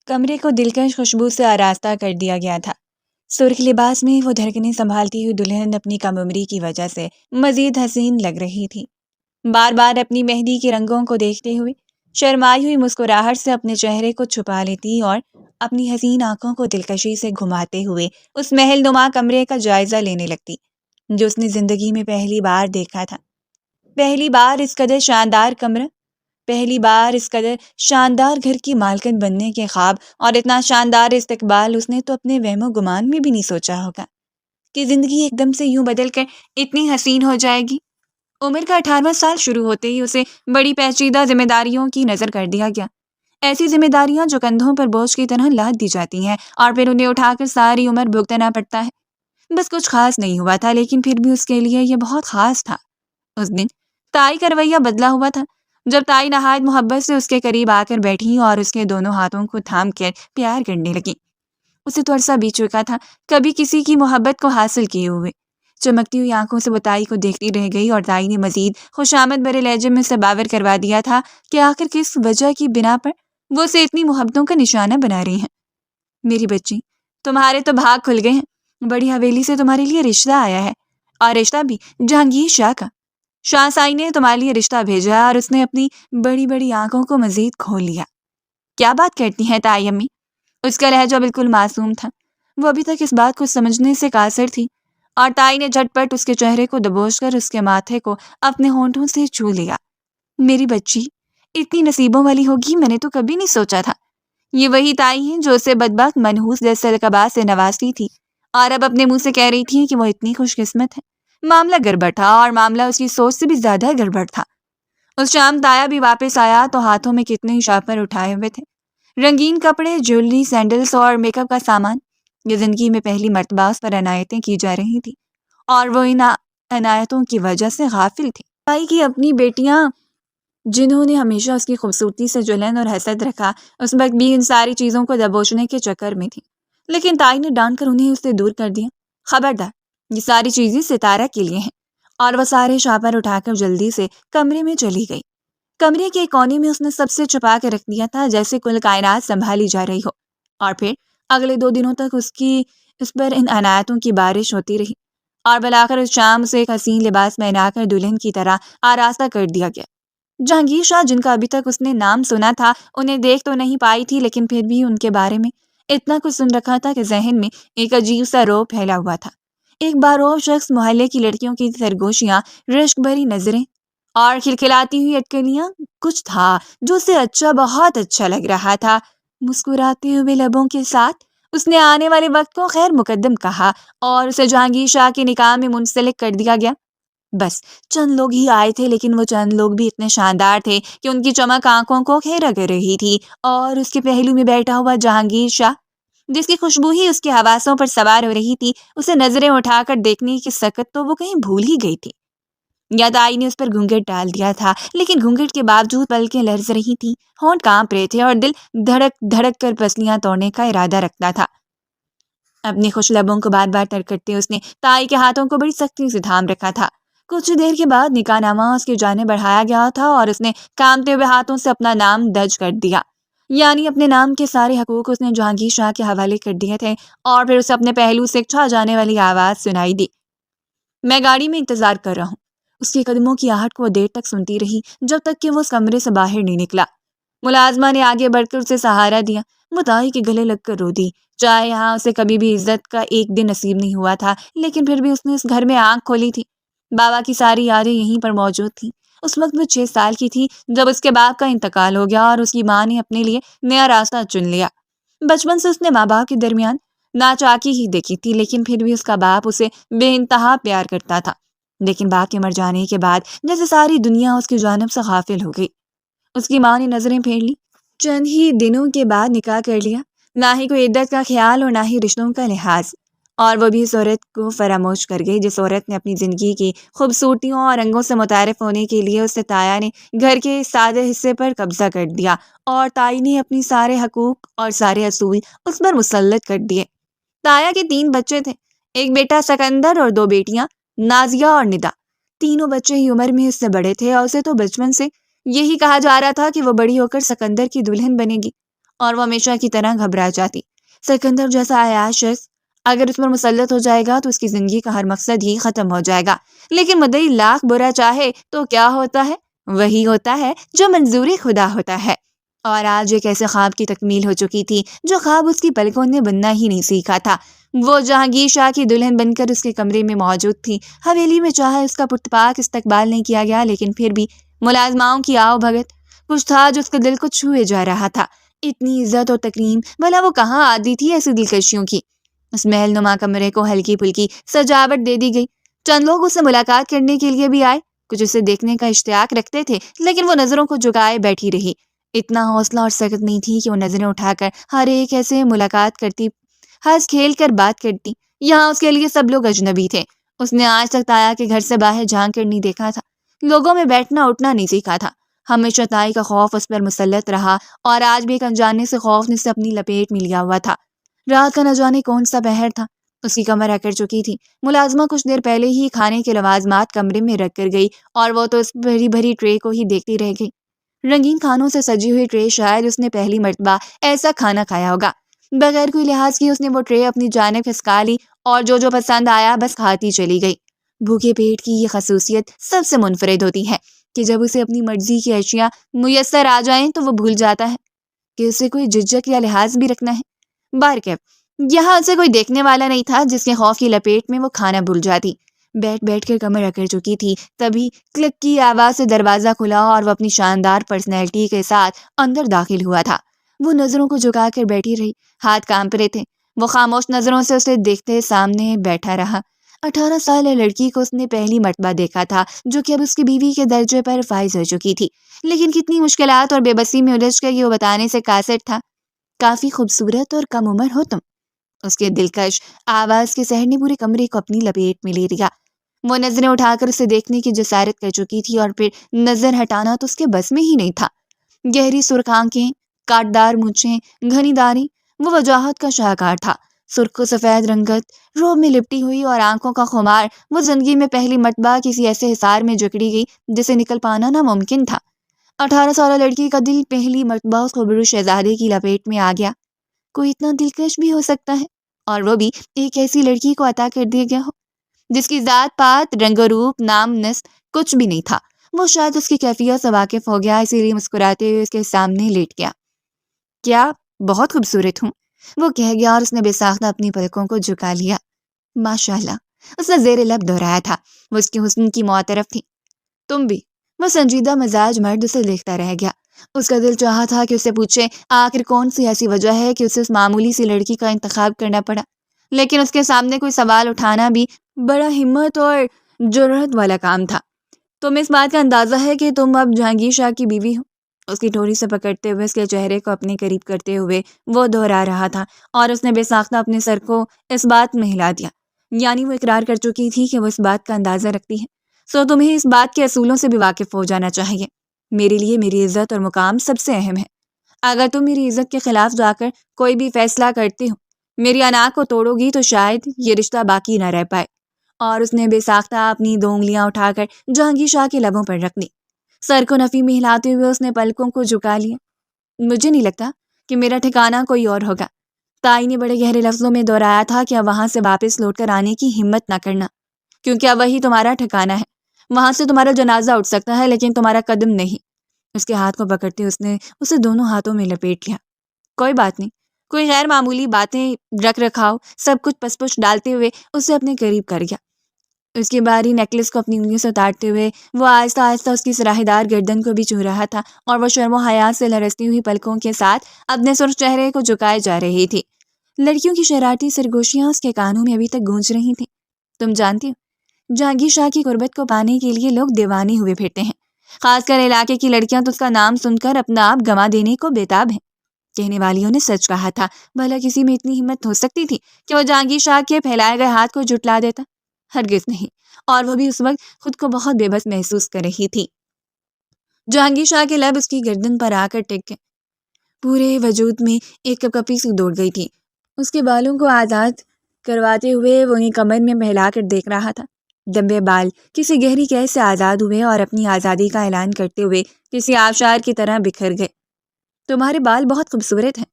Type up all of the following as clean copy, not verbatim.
کمرے کو دلکش خوشبو سے آراستہ کر دیا گیا تھا۔ سرخ لباس میں وہ دھڑکنیں سنبھالتی ہوئی دلہن اپنی کم عمری کی وجہ سے مزید حسین لگ رہی تھی۔ بار بار اپنی مہندی کے رنگوں کو دیکھتے ہوئے شرمائی ہوئی مسکراہٹ سے اپنے چہرے کو چھپا لیتی اور اپنی حسین آنکھوں کو دلکشی سے گھماتے ہوئے اس محل نما کمرے کا جائزہ لینے لگتی جو اس نے زندگی میں پہلی بار دیکھا تھا۔ پہلی بار اس قدر شاندار کمرہ، پہلی بار اس قدر شاندار گھر کی مالکن بننے کے خواب اور اتنا شاندار استقبال اس نے تو اپنے وہم و گمان میں بھی نہیں سوچا ہوگا کہ زندگی ایک دم سے یوں بدل کر اتنی حسین ہو جائے گی۔ عمر کا 18واں سال شروع ہوتے ہی اسے بڑی پیچیدہ ذمہ داریوں کی نظر کر دیا گیا۔ ایسی ذمہ داریاں جو کندھوں پر بوجھ کی طرح لاد دی جاتی ہیں اور پھر انہیں اٹھا کر ساری عمر بھگتنا پڑتا ہے۔ بس کچھ خاص نہیں ہوا تھا، لیکن پھر بھی اس کے لیے یہ بہت خاص تھا۔ اس دن تائی کا رویہ بدلا ہوا تھا۔ جب تائی نہایت محبت سے اس کے قریب آ کر بیٹھی اور اس کے دونوں ہاتھوں کو تھام کر پیار کرنے لگی۔ اسے تو عرصہ بیت چکا تھا کبھی کسی کی محبت کو حاصل کیے ہوئے۔ چمکتی ہوئی آنکھوں سے وہ تائی کو دیکھتی رہ گئی اور تائی نے مزید خوشامد بھرے لہجے میں اسے باور کروا دیا تھا کہ آخر کس وجہ کی بنا پر وہ اسے اتنی محبتوں کا نشانہ بنا رہی ہیں۔ میری بچی، تمہارے تو بھاگ کھل گئے ہیں۔ بڑی حویلی سے تمہارے لیے رشتہ آیا ہے، اور رشتہ بھی جہانگیر شاہ کا۔ شاہ سائی نے تمہارے لیے رشتہ بھیجا، اور اس نے اپنی بڑی بڑی آنکھوں کو مزید کھول لیا۔ کیا بات کرتی ہیں تائی امی؟ اس کا لہجہ بالکل معصوم تھا۔ وہ ابھی تک اس بات کو سمجھنے سے قاصر تھی، اور تائی نے جھٹ پٹ اس کے چہرے کو دبوچ کر اس کے ماتھے کو اپنے ہونٹوں سے چھو لیا۔ میری بچی اتنی نصیبوں والی ہوگی، میں نے تو کبھی نہیں سوچا تھا۔ یہ وہی تائی ہیں جو اسے بدبخت منحوس جیسے لقبات سے نوازتی تھی، اور اب اپنے منہ سے کہہ رہی تھی کہ وہ اتنی خوش قسمت ہے۔ معاملہ گڑبڑ تھا، اور معاملہ اس کی سوچ سے بھی زیادہ گڑبڑ تھا۔ اس شام تایا بھی واپس آیا تو ہاتھوں میں کتنے ہی شاپر اٹھائے ہوئے تھے۔ رنگین کپڑے، جیولری، سینڈلز اور میک اپ کا سامان۔ یہ زندگی میں پہلی مرتبہ اس پر عنایتیں کی جا رہی تھی، اور وہ ان عنایتوں کی وجہ سے غافل تھی۔ تائی کی اپنی بیٹیاں، جنہوں نے ہمیشہ اس کی خوبصورتی سے جلن اور حسد رکھا، اس وقت بھی ان ساری چیزوں کو دبوچنے کے چکر میں تھی، لیکن تائی نے ڈانٹ کر انہیں اس سے دور کر دیا۔ خبردار، یہ ساری چیزیں ستارہ کے لیے ہیں۔ اور وہ سارے شاپر اٹھا کر جلدی سے کمرے میں چلی گئی۔ کمرے کے کونے میں اس نے سب سے چھپا کے رکھ دیا تھا، جیسے کل کائنات سنبھالی جا رہی ہو۔ اور پھر اگلے 2 دنوں تک اس پر ان عنایتوں کی بارش ہوتی رہی، اور بالآخر اس شام اسے ایک حسین لباس پہنا کر دلہن کی طرح آراستہ کر دیا گیا۔ جہانگیر شاہ، جن کا ابھی تک اس نے نام سنا تھا، انہیں دیکھ تو نہیں پائی تھی، لیکن پھر بھی ان کے بارے میں اتنا کچھ سن رکھا تھا کہ ذہن میں ایک عجیب سا رعب پھیلا ہوا تھا۔ ایک بارعب شخص، محلے کی لڑکیوں کی سرگوشیاں، رشک بھری نظریں اور کھلکھلاتی ہوئی اٹکلیاں، کچھ تھا جو اسے اچھا، بہت اچھا لگ رہا تھا۔ مسکراتے ہوئے لبوں کے ساتھ اس نے آنے والے وقت کو خیر مقدم کہا، اور اسے جہانگیر شاہ کے نکاح میں منسلک کر دیا گیا۔ بس چند لوگ ہی آئے تھے، لیکن وہ چند لوگ بھی اتنے شاندار تھے کہ ان کی چمک آنکھوں کو گھیرا کر رہی تھی، اور اس کے پہلو میں بیٹھا ہوا جہانگیر شاہ، جس کی خوشبو ہی اس کے حواسوں پر سوار ہو رہی تھی، اسے نظریں اٹھا کر دیکھنے کی سکت تو وہ کہیں بھول ہی گئی تھی۔ یا تائی نے اس پر گھونگھٹ ڈال دیا تھا، لیکن گھونگھٹ کے باوجود پلکیں لرز رہی تھیں، ہونٹ کانپ رہے تھے، اور دل دھڑک دھڑک کر پسلیاں توڑنے کا ارادہ رکھتا تھا۔ اپنی خوش لبوں کو بار بار ترکتے اس نے تائی کے ہاتھوں کو بڑی سختی سے تھام رکھا تھا۔ کچھ دیر کے بعد نکاح نامہ اس کی جانب بڑھایا گیا تھا، اور اس نے کانپتے ہوئے ہاتھوں سے اپنا نام درج کر دیا، یعنی اپنے نام کے سارے حقوق اس نے جہانگیر شاہ کے حوالے کر دیے تھے۔ اور پھر اسے اپنے پہلو سے چھا جانے والی آواز سنائی دی، میں گاڑی میں انتظار کر رہا ہوں۔ اس کے قدموں کی آہٹ کو وہ دیر تک سنتی رہی، جب تک کہ وہ اس کمرے سے باہر نہیں نکلا۔ ملازمہ نے آگے بڑھ کر اسے سہارا دیا۔ وہ تائی کے گلے لگ کر رو دی۔ چاہے یہاں اسے کبھی بھی عزت کا ایک دن نصیب نہیں ہوا تھا، لیکن پھر بھی اس نے اس گھر میں آنکھ کھولی تھی۔ بابا کی ساری یادیں یہیں پر موجود تھیں۔ اس وقت وہ 6 سال کی تھی جب اس کے باپ کا انتقال ہو گیا، اور اس کی ماں نے اپنے لیے نیا راستہ چن لیا۔ بچپن سے اس نے ماں باپ کے درمیان ناچاکی ہی دیکھی تھی، لیکن پھر بھی اس کا باپ اسے بے انتہا پیار کرتا تھا۔ لیکن باپ کے مر جانے کے بعد جیسے ساری دنیا اس کی جانب سے غافل ہو گئی۔ اس کی ماں نے نظریں پھیر لی، چند ہی دنوں کے بعد نکاح کر لیا۔ نہ ہی کوئی عدت کا خیال اور نہ ہی رشتوں کا لحاظ، اور وہ بھی اس عورت کو فراموش کر گئی جس عورت نے اپنی زندگی کی خوبصورتیوں اور رنگوں سے متعارف ہونے کے لیے اسے تایا نے گھر کے سادے حصے پر قبضہ کر دیا، اور تائی نے اپنی سارے حقوق اور سارے اصول اس پر مسلط کر دیے۔ تایا کے 3 بچے تھے، ایک بیٹا سکندر اور 2 بیٹیاں نازیہ اور ندا۔ تینوں بچے ہی عمر میں اس سے بڑے تھے، اور اسے تو بچپن سے یہی کہا جا رہا تھا کہ وہ بڑی ہو کر سکندر کی دلہن بنے گی، اور وہ ہمیشہ کی طرح گھبرا جاتی۔ سکندر جیسا عیاش شخص اگر اس پر مسلط ہو جائے گا تو اس کی زندگی کا ہر مقصد ہی ختم ہو جائے گا، لیکن مدعی لاکھ برا چاہے تو کیا ہوتا ہے؟ وہی ہوتا ہے جو منظور خدا ہوتا ہے۔ اور آج ایک ایسے خواب کی تکمیل ہو چکی تھی جو خواب اس کی پلکوں نے بننا ہی نہیں سیکھا تھا۔ وہ جہانگیر شاہ کی دلہن بن کر اس کے کمرے میں موجود تھی۔ حویلی میں چاہے اس کا پرتپاک استقبال نہیں کیا گیا، لیکن پھر بھی ملازماؤں کی آؤ بھگت کچھ تھا جو اس کے دل کو چھوئے جا رہا تھا۔ اتنی عزت اور تکریم، بھلا وہ کہاں آتی تھی ایسی دلکشیوں کی؟ اس محل نما کمرے کو ہلکی پھلکی سجاوٹ دے دی گئی۔ چند لوگ اس سے ملاقات کرنے کے لیے بھی آئے، کچھ اسے دیکھنے کا اشتیاق رکھتے تھے، لیکن وہ نظروں کو جھکائے بیٹھی رہی۔ اتنا حوصلہ اور سخت نہیں تھی کہ وہ نظریں اٹھا کر ہر ایک ایسے ملاقات کرتی، ہنس کھیل کر بات کرتی۔ یہاں اس کے لیے سب لوگ اجنبی تھے۔ اس نے آج تک تایا کے گھر سے باہر جھانک کر نہیں دیکھا تھا، لوگوں میں بیٹھنا اٹھنا نہیں سیکھا تھا۔ ہمیشہ تائی کا خوف اس پر مسلط رہا، اور آج بھی ایک انجانے سے خوف نے اسے اپنی لپیٹ میں لیا ہوا تھا۔ رات کا نہ جانے کون سا پہر تھا، اس کی کمر اکڑ چکی تھی۔ ملازمہ کچھ دیر پہلے ہی کھانے کے لوازمات کمرے میں رکھ کر گئی، اور وہ تو اس بھری بھری ٹرے کو ہی دیکھتی رہ گئی۔ رنگین کھانوں سے سجی ہوئی ٹرے، شاید اس نے پہلی مرتبہ ایسا کھانا کھایا ہوگا۔ بغیر کوئی لحاظ کی اس نے وہ ٹرے اپنی جانب کھسکا لی، اور جو پسند آیا بس کھاتی چلی گئی۔ بھوکے پیٹ کی یہ خصوصیت سب سے منفرد ہوتی ہے کہ جب اسے اپنی مرضی کی اشیاء میسر آ جائیں تو وہ بھول جاتا ہے کہ اسے کوئی جھجک یا لحاظ بھی رکھنا ہے۔ بارکیف یہاں اسے کوئی دیکھنے والا نہیں تھا جس کے خوف کی لپیٹ میں وہ کھانا بھول جاتی۔ بیٹھ بیٹھ کر کمر اکڑ چکی تھی، تبھی کلک کی آواز سے دروازہ کھلا اور وہ اپنی شاندار پرسنالٹی کے ساتھ اندر داخل ہوا تھا۔ وہ نظروں کو جھکا کر بیٹھی رہی، ہاتھ کانپ رہے تھے۔ وہ خاموش نظروں سے اسے دیکھتے سامنے بیٹھا رہا۔ 18 سالہ لڑکی کو اس نے پہلی مرتبہ دیکھا تھا، جو کہ اب اس کی بیوی کے درجے پر فائز ہو چکی تھی، لیکن کتنی مشکلات اور بے بسی میں الجھ کر یہ وہ بتانے سے قاصر تھا۔ کافی خوبصورت اور کم عمر ہو تم۔ اس کے دلکش آواز کے سحر نے پورے کمرے کو اپنی لپیٹ میں لے لیا۔ وہ نظریں اٹھا کر اسے دیکھنے کی جسارت کر چکی تھی، اور پھر نظر ہٹانا تو اس کے بس میں ہی نہیں تھا۔ گہری سرخ آنکھیں، کاٹدار مونچھیں، گھنی داڑھی، وہ وجاہت کا شاہکار تھا۔ سرخ و سفید رنگت روب میں لپٹی ہوئی اور آنکھوں کا خمار، وہ زندگی میں پہلی مرتبہ کسی ایسے حصار میں جکڑی گئی جسے نکل پانا ناممکن تھا۔ 18 سالہ لڑکی کا دل پہلی مرتبہ اس خوبصورت شہزادے کی لپیٹ میں آ گیا۔ کوئی اتنا دلکش بھی ہو سکتا ہے، اور وہ بھی ایک ایسی لڑکی کو عطا کر دیا گیا ہو جس کی ذات پات، رنگ و روپ، نام نسب کچھ بھی نہیں تھا۔ وہ شاید اس کی کیفیت سے واقف ہو گیا، اسی لیے مسکراتے ہوئے اس کے سامنے لیٹ گیا۔ کیا بہت خوبصورت ہوں، وہ کہہ گیا، اور اس نے بے ساختہ اپنی پلکوں کو جھکا لیا۔ ماشاءاللہ، اس نے زیر لب دہرایا تھا۔ وہ اس کے حسن کی معترف تھی۔ تم بھی۔ وہ سنجیدہ مزاج مرد اسے دیکھتا رہ گیا۔ اس کا دل چاہا تھا کہ اسے پوچھے آخر کون سی ایسی وجہ ہے کہ اسے اس معمولی سی لڑکی کا انتخاب کرنا پڑا، لیکن اس کے سامنے کوئی سوال اٹھانا بھی بڑا ہمت اور جرأت والا کام تھا۔ تمہیں اس بات کا اندازہ ہے کہ تم اب جہانگیر شاہ کی بیوی ہو؟ اس کی ٹھوڑی سے پکڑتے ہوئے، اس کے چہرے کو اپنے قریب کرتے ہوئے وہ دہرا رہا تھا، اور اس نے بے ساختہ اپنے سر کو اس بات میں ہلا دیا، یعنی وہ اقرار کر چکی تھی کہ وہ اس بات کا اندازہ رکھتی ہے۔ سو تمہیں اس بات کے اصولوں سے بھی واقف ہو جانا چاہیے۔ میرے لیے میری عزت اور مقام سب سے اہم ہے۔ اگر تم میری عزت کے خلاف جا کر کوئی بھی فیصلہ کرتی ہو، میری انا کو توڑو گی، تو شاید یہ رشتہ باقی نہ رہ پائے۔ اور اس نے بے ساختہ اپنی 2 انگلیاں اٹھا کر جہانگیر شاہ کے لبوں پر رکھ دی۔ سر کو نفی میں ہلاتے ہوئے اس نے پلکوں کو جھکا لیا۔ مجھے نہیں لگتا کہ میرا ٹھکانہ کوئی اور ہوگا۔ تائی نے بڑے گہرے لفظوں میں دہرایا تھا کہ اب وہاں سے واپس لوٹ کر آنے کی ہمت نہ کرنا، کیونکہ اب وہی تمہارا ٹھکانہ ہے۔ وہاں سے تمہارا جنازہ اٹھ سکتا ہے، لیکن تمہارا قدم نہیں۔ اس کے ہاتھ کو پکڑتے اس نے اسے دونوں ہاتھوں میں لپیٹ لیا۔ کوئی بات نہیں، کوئی غیر معمولی باتیں، رکھ رکھاؤ، سب کچھ پس پش ڈالتے ہوئے اسے اپنے قریب کر گیا۔ اس کی بھاری نیکلس کو اپنی انگلیوں سے اتارتے ہوئے وہ آہستہ آہستہ اس کی سراہدار گردن کو بھی چھو رہا تھا، اور وہ شرم و حیا سے لرزتی ہوئی پلکوں کے ساتھ اپنے سرخ چہرے کو جھکائے جا رہی تھی۔ لڑکیوں کی شرارتی سرگوشیاں اس کے کانوں میں ابھی تک گونج رہی تھیں۔ تم جانتی ہو، جہانگیر شاہ کی قربت کو پانے کے لیے لوگ دیوانے ہوئے پھرتے ہیں، خاص کر علاقے کی لڑکیاں تو اس کا نام سن کر اپنا آپ گنوا دینے کو بےتاب ہیں۔ کہنے والیوں نے سچ کہا تھا، بھلا کسی میں اتنی ہمت ہو سکتی تھی کہ وہ جہانگیر شاہ کے پھیلائے گئے ہاتھ کو جھٹلا دیتا؟ ہرگز نہیں، اور وہ بھی اس وقت خود کو بہت بے بس محسوس کر رہی تھی۔ جہانگیر شاہ کے لب اس کی گردن پر آ کر ٹک گئے۔ پورے وجود میں ایک کپ کپی سی دوڑ گئی تھی۔ اس کے بالوں کو آزاد کرواتے ہوئے وہ انہیں کمر میں پھیلا کر دیکھ رہا تھا۔ دمبے بال کسی گہری قید سے آزاد ہوئے اور اپنی آزادی کا اعلان کرتے ہوئے کسی آبشار کی طرح بکھر گئے۔ تمہارے بال بہت خوبصورت ہیں۔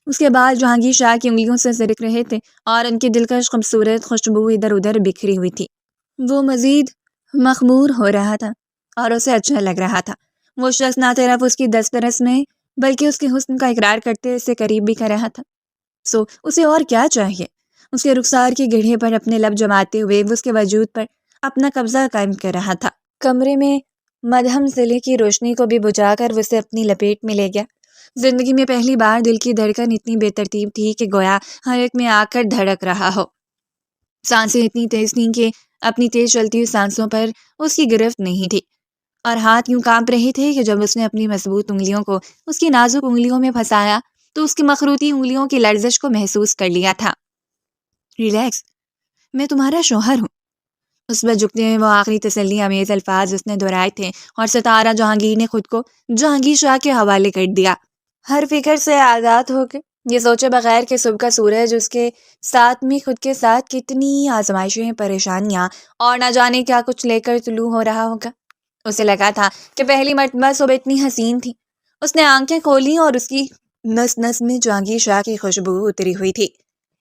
اس کے بال جہانگیر شاہ کی انگلیوں سے سرک رہے تھے اور ان کی دلکش خوبصورت خوشبو ادھر ادھر بکھری ہوئی تھی۔ وہ مزید مخمور ہو رہا تھا اور اسے اچھا لگ رہا تھا۔ وہ شخص نہ صرف اس کی دسترس میں بلکہ اس کے حسن کا اقرار کرتے اسے قریب بھی کر رہا تھا۔ اسے اور کیا چاہیے؟ اس کے رخسار کی گڑھے پر اپنے لب جماتے ہوئے وہ اس کے وجود پر اپنا قبضہ قائم کر رہا تھا۔ کمرے میں مدھم ضلع کی روشنی کو بھی بجھا کر وہ اسے اپنی لپیٹ میں لے گیا۔ زندگی میں پہلی بار دل کی دھڑکن اتنی بے ترتیب تھی کہ گویا ہر ایک میں آ کر دھڑک رہا ہو۔ سانسیں اتنی تیز تھیں کہ اپنی تیز چلتی ہوئی سانسوں پر اس کی گرفت نہیں تھی، اور ہاتھ یوں کانپ رہے تھے کہ جب اس نے اپنی مضبوط انگلیوں کو اس کی نازک انگلیوں میں پھنسایا تو اس کی مخروطی انگلیوں کی لرزش کو محسوس کر لیا تھا۔ ریلیکس، میں تمہارا شوہر ہوں۔ اس پر جھکتے ہوئے وہ آخری تسلی امیز الفاظ اس نے دہرائے تھے اور ستارہ جہانگیر نے خود کو جہانگیر شاہ کے حوالے کر دیا۔ ہر فکر سے آزاد ہو کے یہ سوچے بغیر کہ صبح کا سورج اس کے ساتھ میں خود کے ساتھ کتنی آزمائشیں، پریشانیاں اور نہ جانے کیا کچھ لے کر طلوع ہو رہا ہوگا۔ اسے لگا تھا کہ پہلی مرتبہ صبح اتنی حسین تھی۔ اس نے آنکھیں کھولی اور اس کی نس نس میں جہانگیر شاہ کی خوشبو اتری ہوئی تھی۔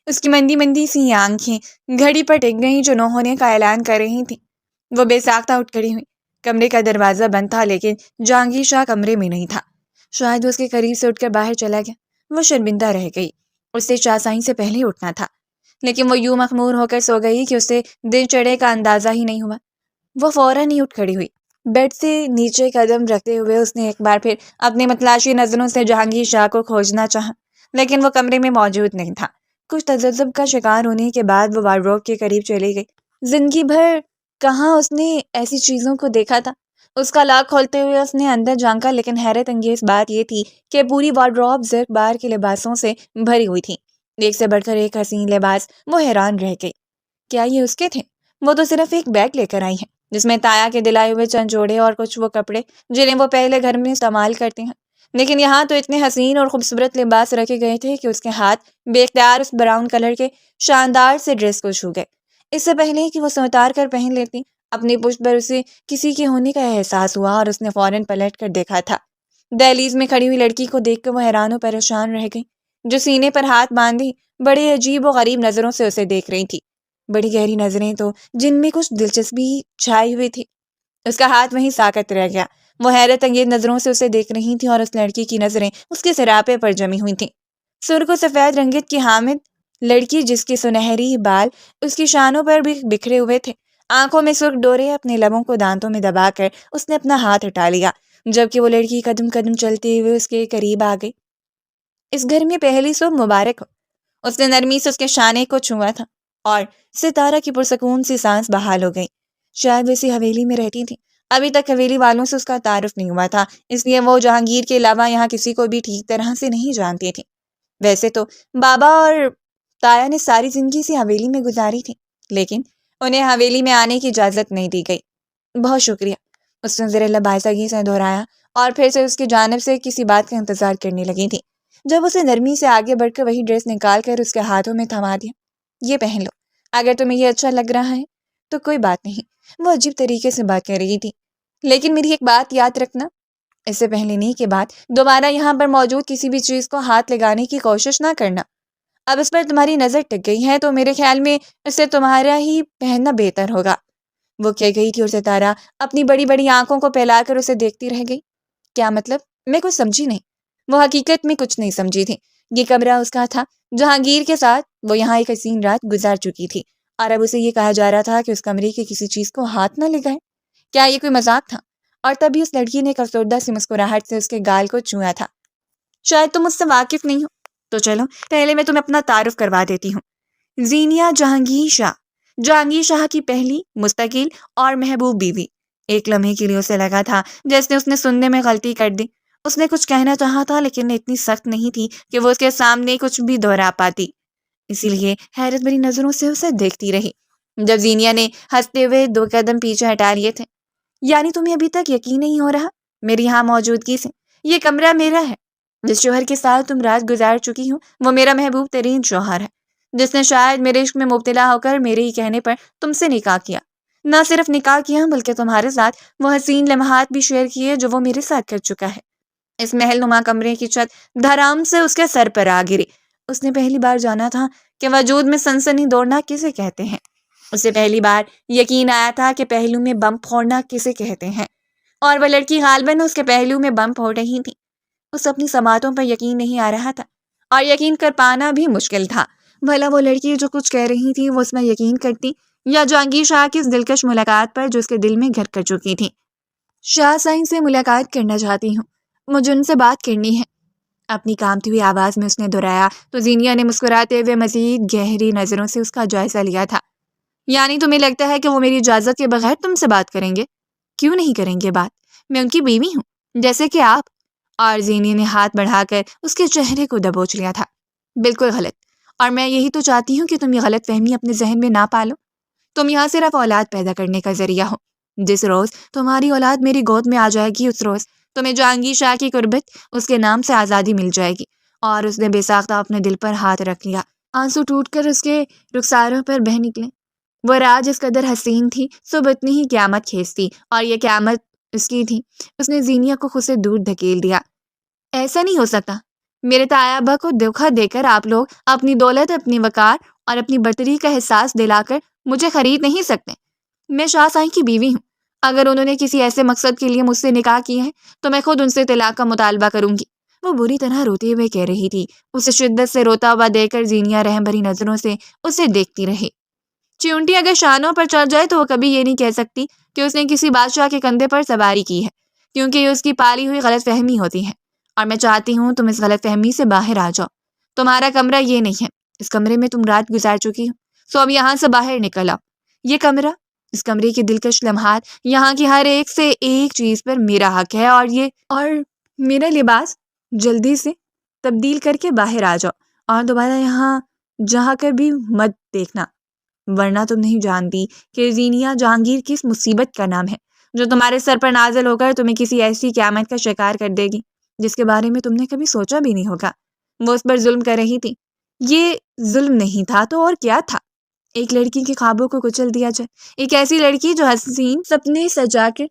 اس کی مندی مندی سی آنکھیں گھڑی پر ٹک گئیں جو 9 ہونے کا اعلان کر رہی تھیں۔ وہ بے ساختہ اٹھ کھڑی ہوئی۔ کمرے کا دروازہ بند تھا لیکن جہانگیر شاہ کمرے میں نہیں تھا۔ شاید وہ اس کے قریب سے اٹھ کر باہر چلا گیا۔ وہ شرمندہ رہ گئی۔ اس سے چاشائیں سے پہلے اٹھنا تھا، لیکن وہ یوں مخمور ہو کر سو گئی کہ اسے دن چڑھے کا اندازہ ہی نہیں ہوا۔ وہ فوراً ہی اٹھ کھڑی ہوئی۔ بیڈ سے نیچے قدم رکھتے ہوئے اس نے ایک بار پھر اپنی متلاشی نظروں سے جہانگیر شاہ کو کھوجنا چاہا، لیکن وہ کمرے میں موجود نہیں تھا۔ کچھ تذبذب کا شکار ہونے کے بعد وہ وارڈروب کے قریب چلی گئی۔ زندگی بھر کہاں اس نے ایسی چیزوں کو دیکھا تھا۔ اس کا لاک کھولتے ہوئے اس نے اندر جھانکا، لیکن حیرت انگیز بات یہ تھی کہ پوری وارڈروب زرق بار کے لباسوں سے بھری ہوئی تھی، ایک سے بڑھ کر ایک حسین لباس۔ وہ حیران رہ گئی، کیا یہ اس کے تھے؟ وہ تو صرف ایک بیگ لے کر آئی ہیں جس میں تایا کے دلائے ہوئے چند جوڑے اور کچھ وہ کپڑے جنہیں وہ پہلے گھر میں استعمال کرتے ہیں، لیکن یہاں تو اتنے حسین اور خوبصورت لباس رکھے گئے تھے کہ اس کے ہاتھ بے اختیار اس براؤن کلر کے شاندار سے ڈریس کو چھو گئے۔ اس سے پہلے کہ وہ اسے اتار کر پہن لیتی، اپنی پشت پر اسے کسی کے ہونے کا احساس ہوا اور اس نے فوراً پلٹ کر دیکھا تھا۔ دہلیز میں کھڑی ہوئی لڑکی کو دیکھ کر وہ حیران و پریشان رہ گئی، جو سینے پر ہاتھ باندھی بڑے عجیب و غریب نظروں سے اسے دیکھ رہی تھی۔ بڑی گہری نظریں تو جن میں کچھ دلچسپی چھائی ہوئی تھی۔ اس کا ہاتھ وہیں ساکت رہ گیا۔ وہ حیرت انگیز نظروں سے اسے دیکھ رہی تھی اور اس لڑکی کی نظریں اس کے سراپے پر جمی ہوئی تھیں۔ سرخ و سفید رنگت کی حامد لڑکی جس کے سنہری بال اس کی شانوں پر بھی بکھرے ہوئے تھے، آنکھوں میں سرخ ڈورے، اپنے لبوں کو دانتوں میں دبا کر اس نے اپنا ہاتھ ہٹا لیا، جبکہ وہ لڑکی قدم قدم چلتے ہوئے اس کے قریب آ گئی۔ اس گھر میں پہلی صبح مبارک ہو۔ اس نے نرمی سے اس کے شانے کو چھوا تھا اور ستارہ کی پرسکون سی سانس بحال ہو گئی۔ شاید وہ اسی حویلی میں رہتی تھی۔ ابھی تک حویلی والوں سے اس کا تعارف نہیں ہوا تھا، اس لیے وہ جہانگیر کے علاوہ یہاں کسی کو بھی ٹھیک طرح سے نہیں جانتی تھی۔ ویسے تو بابا اور تایا نے ساری زندگی اسی حویلی میں گزاری تھی، لیکن انہیں حویلی میں آنے کی اجازت نہیں دی گئی۔ بہت شکریہ، اس نے زیر لب آہستگی سے دہرایا اور پھر سے اس کی جانب سے کسی بات کا انتظار کرنے لگی تھی، جب اسے نرمی سے آگے بڑھ کر وہی ڈریس نکال کر اس کے ہاتھوں میں تھما دیا۔ یہ پہن لو، اگر تمہیں یہ اچھا لگ رہا ہے تو کوئی بات نہیں۔ وہ عجیب طریقے سے بات کر رہی تھی، لیکن میری ایک بات یاد رکھنا، اس سے پہلے نہیں کہ بعد دوبارہ یہاں پر موجود کسی بھی چیز کو ہاتھ لگانے کی کوشش نہ کرنا۔ اب اس پر تمہاری نظر ٹک گئی ہے تو میرے خیال میں اسے تمہارا ہی پہننا بہتر ہوگا۔ وہ کہہ گئی تھی اور ستارہ اپنی بڑی بڑی آنکھوں کو پھیلا کر اسے دیکھتی رہ گئی۔ کیا مطلب؟ میں کچھ سمجھی نہیں۔ وہ حقیقت میں کچھ نہیں سمجھی تھی۔ یہ کمرہ اس کا تھا، جہانگیر کے ساتھ وہ یہاں ایک حسین رات گزار چکی تھی، اور اب اسے یہ کہا جا رہا تھا کہ اس کمرے کی کسی چیز کو ہاتھ نہ لگائے۔ کیا یہ کوئی مذاق تھا؟ اور تبھی اس لڑکی نے افسردہ سی مسکراہٹ سے اس کے گال کو چھویا تھا۔ شاید تم مجھ سے واقف نہیں ہو، تو چلو پہلے میں تمہیں اپنا تعارف کروا دیتی ہوں۔ زینیا جہانگیر شاہ، جہانگیر شاہ کی پہلی مستقل اور محبوب بیوی۔ ایک لمحے کے لیے اسے لگا تھا جیسے اس نے سننے میں غلطی کر دی۔ اس نے کچھ کہنا چاہا تھا لیکن اتنی سخت نہیں تھی کہ وہ اس کے سامنے کچھ بھی دہرا پاتی، اسی لیے حیرت بھری نظروں سے اسے دیکھتی رہی۔ جب زینیا نے ہنستے ہوئے 2 قدم پیچھے ہٹا لیے تھے، یعنی تمہیں ابھی تک یقین نہیں ہو رہا میری یہاں موجودگی سے؟ یہ کمرہ میرا ہے۔ جس شوہر کے ساتھ تم رات گزار چکی ہو وہ میرا محبوب ترین شوہر ہے، جس نے شاید میرے عشق میں مبتلا ہو کر میرے ہی کہنے پر تم سے نکاح کیا۔ نہ صرف نکاح کیا بلکہ تمہارے ساتھ وہ حسین لمحات بھی شیئر کیے جو وہ میرے ساتھ کر چکا ہے۔ اس محل نما کمرے کی چھت دھڑام سے اس کے سر پر آ گری۔ اس نے پہلی بار جانا تھا کہ وجود میں سنسنی دوڑنا کسے کہتے ہیں۔ اسے پہلی بار یقین آیا تھا کہ پہلو میں بم پھوڑنا کسے کہتے ہیں، اور وہ لڑکی غالباً اس کے پہلو میں بم پھوڑ رہی تھی۔ اس اپنی سماعتوں پر یقین نہیں آ رہا تھا، اور یقین کر پانا بھی مشکل تھا۔ بھلا وہ لڑکی جو کچھ کہہ رہی تھی وہ اس میں یقین کرتی، یا جہانگیر شاہ کی اس دلکش ملاقات پر جو اس کے دل میں گھر کر چکی تھی۔ شاہ سائن سے ملاقات کرنا چاہتی ہوں، مجھے ان سے بات کرنی ہے، اپنی کانپتی ہوئی آواز میں اس نے دہرایا تو زینیا نے مسکراتے ہوئے مزید گہری نظروں سے اس کا جائزہ لیا تھا۔ یعنی تمہیں لگتا ہے کہ وہ میری اجازت کے بغیر تم سے بات کریں گے؟ کیوں نہیں کریں گے بات؟ میں ان کی بیوی ہوں، جیسے کہ آپ۔ اور زینیا نے ہاتھ بڑھا کر اس کے چہرے کو دبوچ لیا تھا۔ بالکل غلط، اور میں یہی تو چاہتی ہوں کہ تم یہ غلط فہمی اپنے ذہن میں نہ پالو۔ تم یہاں صرف اولاد پیدا کرنے کا ذریعہ ہو۔ جس روز تمہاری اولاد میری گود میں آ جائے گی، اس روز تمہیں جہانگیر شاہ کی قربت، اس کے نام سے آزادی مل جائے گی۔ اور اس نے بے ساختہ اپنے دل پر ہاتھ رکھ لیا۔ آنسو ٹوٹ کر اس کے رخساروں پر بہہ نکلے۔ وہ رات جس قدر حسین تھی، صبح اتنی ہی قیامت خیز تھی، اور یہ قیامت اس کی تھی۔ اس نے زینیا کو خود سے دور دھکیل دیا۔ ایسا نہیں ہو سکتا، میرے تایابہ کو دھوکہ دے کر آپ لوگ اپنی دولت، اپنی وقار اور اپنی برتری کا احساس دلا کر مجھے خرید نہیں سکتے۔ میں شاہ سائیں کی بیوی ہوں۔ اگر انہوں نے کسی ایسے مقصد کے لیے مجھ سے نکاح کیا ہے تو میں خود ان سے طلاق کا مطالبہ کروں گی۔ وہ بری طرح روتے ہوئے کہہ رہی تھی۔ اسے شدت سے روتا ہوا دیکھ کر زینیا رحم بھری نظروں سے اسے دیکھتی رہی۔ چیونٹی اگر شانوں پر چڑھ جائے تو وہ کبھی یہ نہیں کہہ سکتی کہ اس نے کسی بادشاہ کے کندھے پر سواری کی ہے، کیونکہ یہ اس کی پالی ہوئی غلط فہمی ہوتی ہے، اور میں چاہتی ہوں تم اس غلط فہمی سے باہر آ جاؤ۔ تمہارا کمرہ یہ نہیں ہے، اس کمرے میں تم رات گزار چکی ہو، سو اب یہاں سے باہر نکل آؤ۔ یہ کمرہ، اس کمرے کے دلکش لمحات، یہاں کی ہر ایک سے ایک چیز پر میرا حق ہے، اور میرا لباس جلدی سے تبدیل کر کے باہر آ جاؤ، اور دوبارہ یہاں جہاں کر بھی مت دیکھنا، ورنہ تم نہیں جانتی کہ زینیا جہانگیر کس مصیبت کا نام ہے جو تمہارے سر پر نازل ہو کر تمہیں کسی ایسی قیامت کا شکار کر دے گی جس کے بارے میں تم نے کبھی سوچا بھی نہیں ہوگا۔ وہ اس پر ظلم کر رہی تھی۔ یہ ظلم نہیں تھا تو اور کیا تھا؟ ایک لڑکی کے خوابوں کو کچل دیا جائے، ایک ایسی لڑکی جو حسین سپنے سجا کر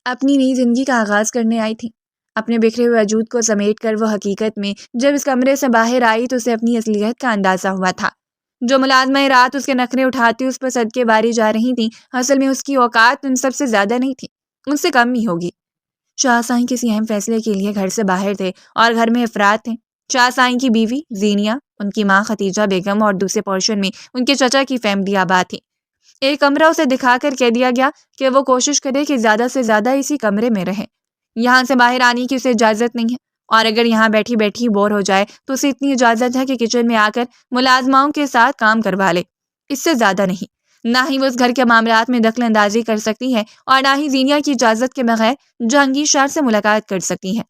اپنی نئی زندگی کا آغاز کرنے آئی تھی۔ اپنے بکھرے ہوئے وجود کو سمیٹ کر وہ حقیقت میں جب اس کمرے سے باہر آئی تو اسے اپنی اصلیت کا اندازہ ہوا تھا۔ جو ملازمہ رات اس کے نخرے اٹھاتی اس پر صدقے باری جا رہی تھی، اصل میں اس کی اوقات ان سب سے زیادہ نہیں تھی، ان سے کم ہی ہوگی۔ شاہ سائیں کسی اہم فیصلے کے لیے گھر سے باہر تھے، اور گھر میں افراد تھے۔ شاہ سائیں کی بیوی زینیا، ان کی ماں ختیجہ بیگم، اور دوسرے پورشن میں ان کے چچا کی فیملی آباد تھی۔ ایک کمرہ اسے دکھا کر کہہ دیا گیا کہ وہ کوشش کرے کہ زیادہ سے زیادہ اسی کمرے میں رہے۔ یہاں سے باہر آنے کی اسے اجازت نہیں ہے، اور اگر یہاں بیٹھی بیٹھی بور ہو جائے تو اسے اتنی اجازت ہے کہ کچن میں آ کر ملازماؤں کے ساتھ کام کروا لے، اس سے زیادہ نہیں۔ نہ ہی وہ اس گھر کے معاملات میں دخل اندازی کر سکتی ہے، اور نہ ہی زینیا کی اجازت کے بغیر جہانگیر شاہ سے ملاقات کر سکتی ہے۔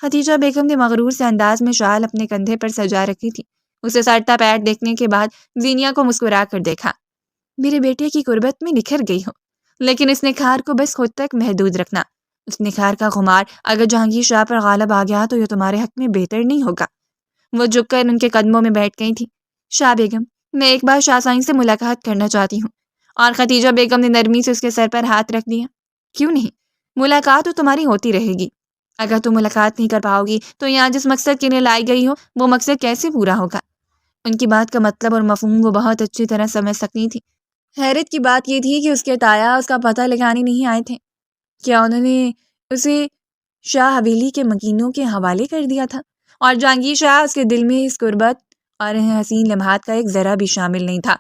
ختیجہ بیگم نے مغرور سے انداز میں شال اپنے کندھے پر سجا رکھی تھی۔ اسے سرتا پیر دیکھنے کے بعد زینیا کو مسکرا کر دیکھا۔ میرے بیٹے کی قربت میں نکھر گئی ہو، لیکن اس نکھار کو بس خود تک محدود رکھنا۔ اس نکھار کا خمار اگر جہانگیر شاہ پر غالب آ گیا تو یہ تمہارے حق میں بہتر نہیں ہوگا۔ وہ جھک کر ان کے قدموں میں بیٹھ گئی تھی۔ شاہ بیگم، میں ایک بار شاہ سائیں سے ملاقات کرنا چاہتی ہوں۔ اور ختیجہ بیگم نے نرمی سے اس کے سر پر ہاتھ رکھ دیا۔ کیوں نہیں؟ ملاقات تو تمہاری ہوتی رہے گی۔ اگر تم ملاقات نہیں کر پاؤ گی تو یہاں جس مقصد کے لیے لائی گئی ہو وہ مقصد کیسے پورا ہوگا؟ ان کی بات کا مطلب اور مفہوم وہ بہت اچھی طرح سمجھ سکتی تھی۔ حیرت کی بات یہ تھی کہ اس کے تایا اس کا پتہ لگانے نہیں آئے تھے۔ کیا انہوں نے اسے شاہ حویلی کے مکینوں کے حوالے کر دیا تھا؟ اور جہانگیر شاہ اس کے دل میں اس قربت اور حسین لمحات کا ایک ذرا بھی شامل نہیں تھا۔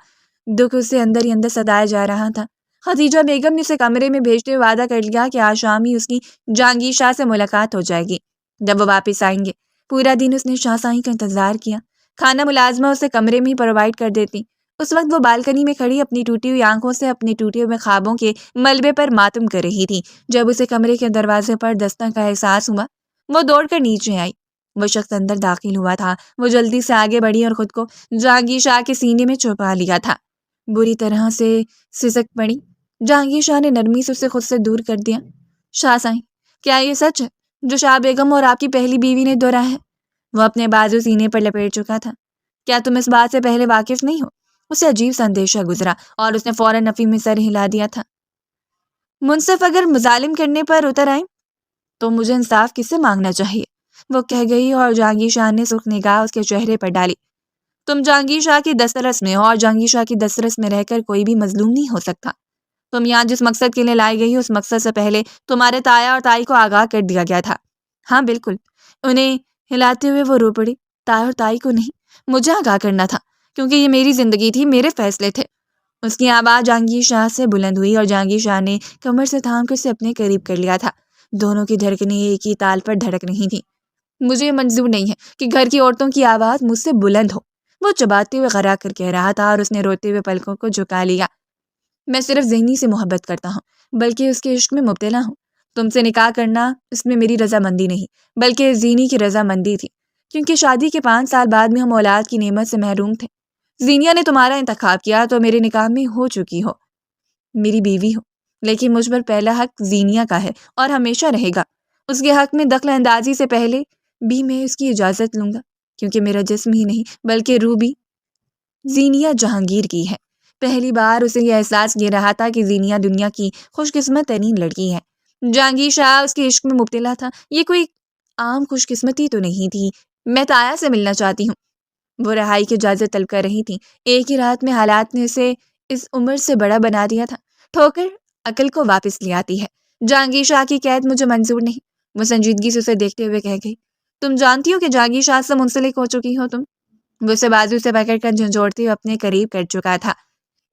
دکھ اسے اندر ہی اندر ستایا جا رہا تھا۔ ختیجہ بیگم نے اسے کمرے میں بھیجتے ہوئے وعدہ کر لیا کہ آج شام ہی اس کی جہانگیر شاہ سے ملاقات ہو جائے گی جب وہ واپس آئیں گے۔ پورا دن اس نے شاہ سائیں کا انتظار کیا۔ کھانا ملازمہ اسے کمرے میں ہی پرووائڈ کر دیتی۔ اس وقت وہ بالکنی میں کھڑی اپنی ٹوٹی ہوئی آنکھوں سے اپنے ٹوٹے ہوئے خوابوں کے ملبے پر ماتم کر رہی تھی۔ جب اسے کمرے کے دروازے پر دستک کا احساس ہوا، وہ دوڑ کر نیچے آئی۔ وہ شخص اندر داخل ہوا تھا۔ وہ جلدی سے آگے بڑھی اور خود کو جہانگیر شاہ کے سینے میں چھپا لیا تھا۔ بری طرح سے سسک پڑی۔ جہانگیر شاہ نے نرمی سے اسے خود سے دور کر دیا۔ شاہ سائیں، کیا یہ سچ ہے جو شاہ بیگم اور آپ کی پہلی بیوی نے دہرایا ہے؟ وہ اپنے بازو سینے پر لپیٹ چکا تھا۔ کیا تم اس بات سے پہلے واقف نہیں ہو؟ اسے عجیب سا اندیشہ گزرا اور اس نے فوراً نفی میں سر ہلا دیا تھا۔ منصف اگر مظالم کرنے پر اتر آئیں تو مجھے انصاف کس سے مانگنا چاہیے؟ وہ کہہ گئی اور جہانگیر شاہ نے سرخ نگاہ اس کے چہرے پر ڈالی۔ تم جہانگیر شاہ کی دسترس میں ہو اور جہانگیر شاہ کی دسترس میں رہ کر کوئی بھی مظلوم نہیں ہو سکتا۔ تم یہاں جس مقصد کے لیے لائی گئی ہو اس مقصد سے پہلے تمہارے تایا اور تائی کو آگاہ کر دیا گیا تھا۔ ہاں بالکل، انہیں ہلاتے ہوئے وہ رو پڑی۔ تایا اور تائی کو نہیں، مجھے آگاہ کرنا تھا، کیونکہ یہ میری زندگی تھی، میرے فیصلے تھے۔ اس کی آواز جہانگیر شاہ سے بلند ہوئی اور جہانگیر شاہ نے کمر سے تھام کر اسے اپنے قریب کر لیا تھا۔ دونوں کی دھڑکنیں ایک ہی تال پر دھڑک رہی تھیں۔ مجھے منظور نہیں ہے کہ گھر کی عورتوں کی آواز مجھ سے بلند ہو، وہ چباتے ہوئے غرا کر کہہ رہا تھا اور اس نے روتے ہوئے پلکوں کو جھکا لیا۔ میں صرف ذہنی سے محبت کرتا ہوں، بلکہ اس کے عشق میں مبتلا ہوں۔ تم سے نکاح کرنا اس میں میری رضامندی نہیں، بلکہ زینی کی رضامندی تھی، کیونکہ شادی کے 5 سال بعد میں ہم اولاد کی نعمت سے محروم تھے۔ زینیا نے تمہارا انتخاب کیا تو میرے نکاح میں ہو چکی ہو، میری بیوی ہو، لیکن مجھ پر پہلا حق زینیا کا ہے اور ہمیشہ رہے گا۔ اس کے حق میں دخل اندازی سے پہلے بھی میں اس کی اجازت لوں گا، کیونکہ میرا جسم ہی نہیں بلکہ روح بھی زینیا جہانگیر کی ہے۔ پہلی بار اسے یہ احساس یہ رہا تھا کہ زینیا دنیا کی خوش قسمت ترین لڑکی ہے۔ جہانگیر شاہ اس کے عشق میں مبتلا تھا، یہ کوئی عام خوش قسمتی تو نہیں تھی۔ میں تایا سے ملنا چاہتی ہوں، وہ رہائی کی اجازت طلب کر رہی تھی۔ ایک ہی رات میں حالات نے اسے اس عمر سے بڑا بنا دیا تھا، ٹھوکر عقل کو واپس لے آتی ہے۔ جہانگیر شاہ کی قید مجھے منظور نہیں، وہ سنجیدگی سے اسے دیکھتے ہوئے کہہ گئی۔ تم جانتی ہو کہ جہانگیر شاہ سے منسلک ہو چکی ہو تم؟ وہ اسے بازو سے پکڑ کر جھنجھوڑتے ہوئے اپنے قریب کر چکا تھا۔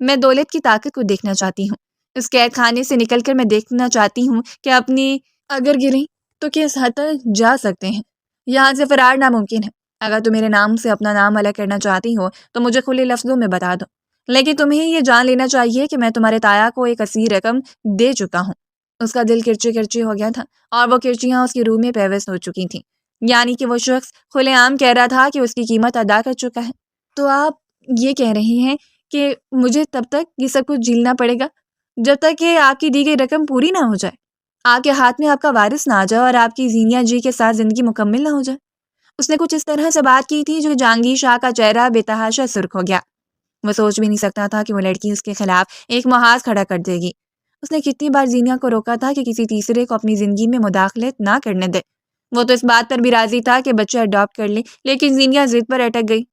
میں دولت کی طاقت کو دیکھنا چاہتی ہوں، اس قید خانے سے نکل کر میں دیکھنا چاہتی ہوں کہ اپنی اگر گریں تو کس حد تک جا سکتے ہیں۔ یہاں سے فرار ناممکن ہے۔ اگر تم میرے نام سے اپنا نام الگ کرنا چاہتی ہو تو مجھے کھلے لفظوں میں بتا دو، لیکن تمہیں یہ جان لینا چاہیے کہ میں تمہارے تایا کو ایک کثیر رقم دے چکا ہوں۔ اس کا دل کرچی کرچی ہو گیا تھا اور وہ کرچیاں اس کی روح میں پیوست ہو چکی تھیں، یعنی کہ وہ شخص کھلے عام کہہ رہا تھا کہ اس کی قیمت ادا کر چکا ہے۔ تو آپ یہ کہہ رہی ہیں کہ مجھے تب تک یہ سب کچھ جھیلنا پڑے گا جب تک کہ آپ کی دی گئی رقم پوری نہ ہو جائے، آپ کے ہاتھ میں آپ کا وارث نہ آ جائے اور آپ کی زینیا جی کے ساتھ زندگی مکمل نہ ہو جائے۔ اس نے کچھ اس طرح سے بات کی تھی جو جہانگیر شاہ کا چہرہ بے تحاشا سرخ ہو گیا۔ وہ سوچ بھی نہیں سکتا تھا کہ وہ لڑکی اس کے خلاف ایک محاذ کھڑا کر دے گی۔ اس نے کتنی بار زینیا کو روکا تھا کہ کسی تیسرے کو اپنی زندگی میں مداخلت نہ کرنے دے۔ وہ تو اس بات پر بھی راضی تھا کہ بچہ اڈاپٹ کر لے، لیکن زینیا ضد پر اٹک گئی۔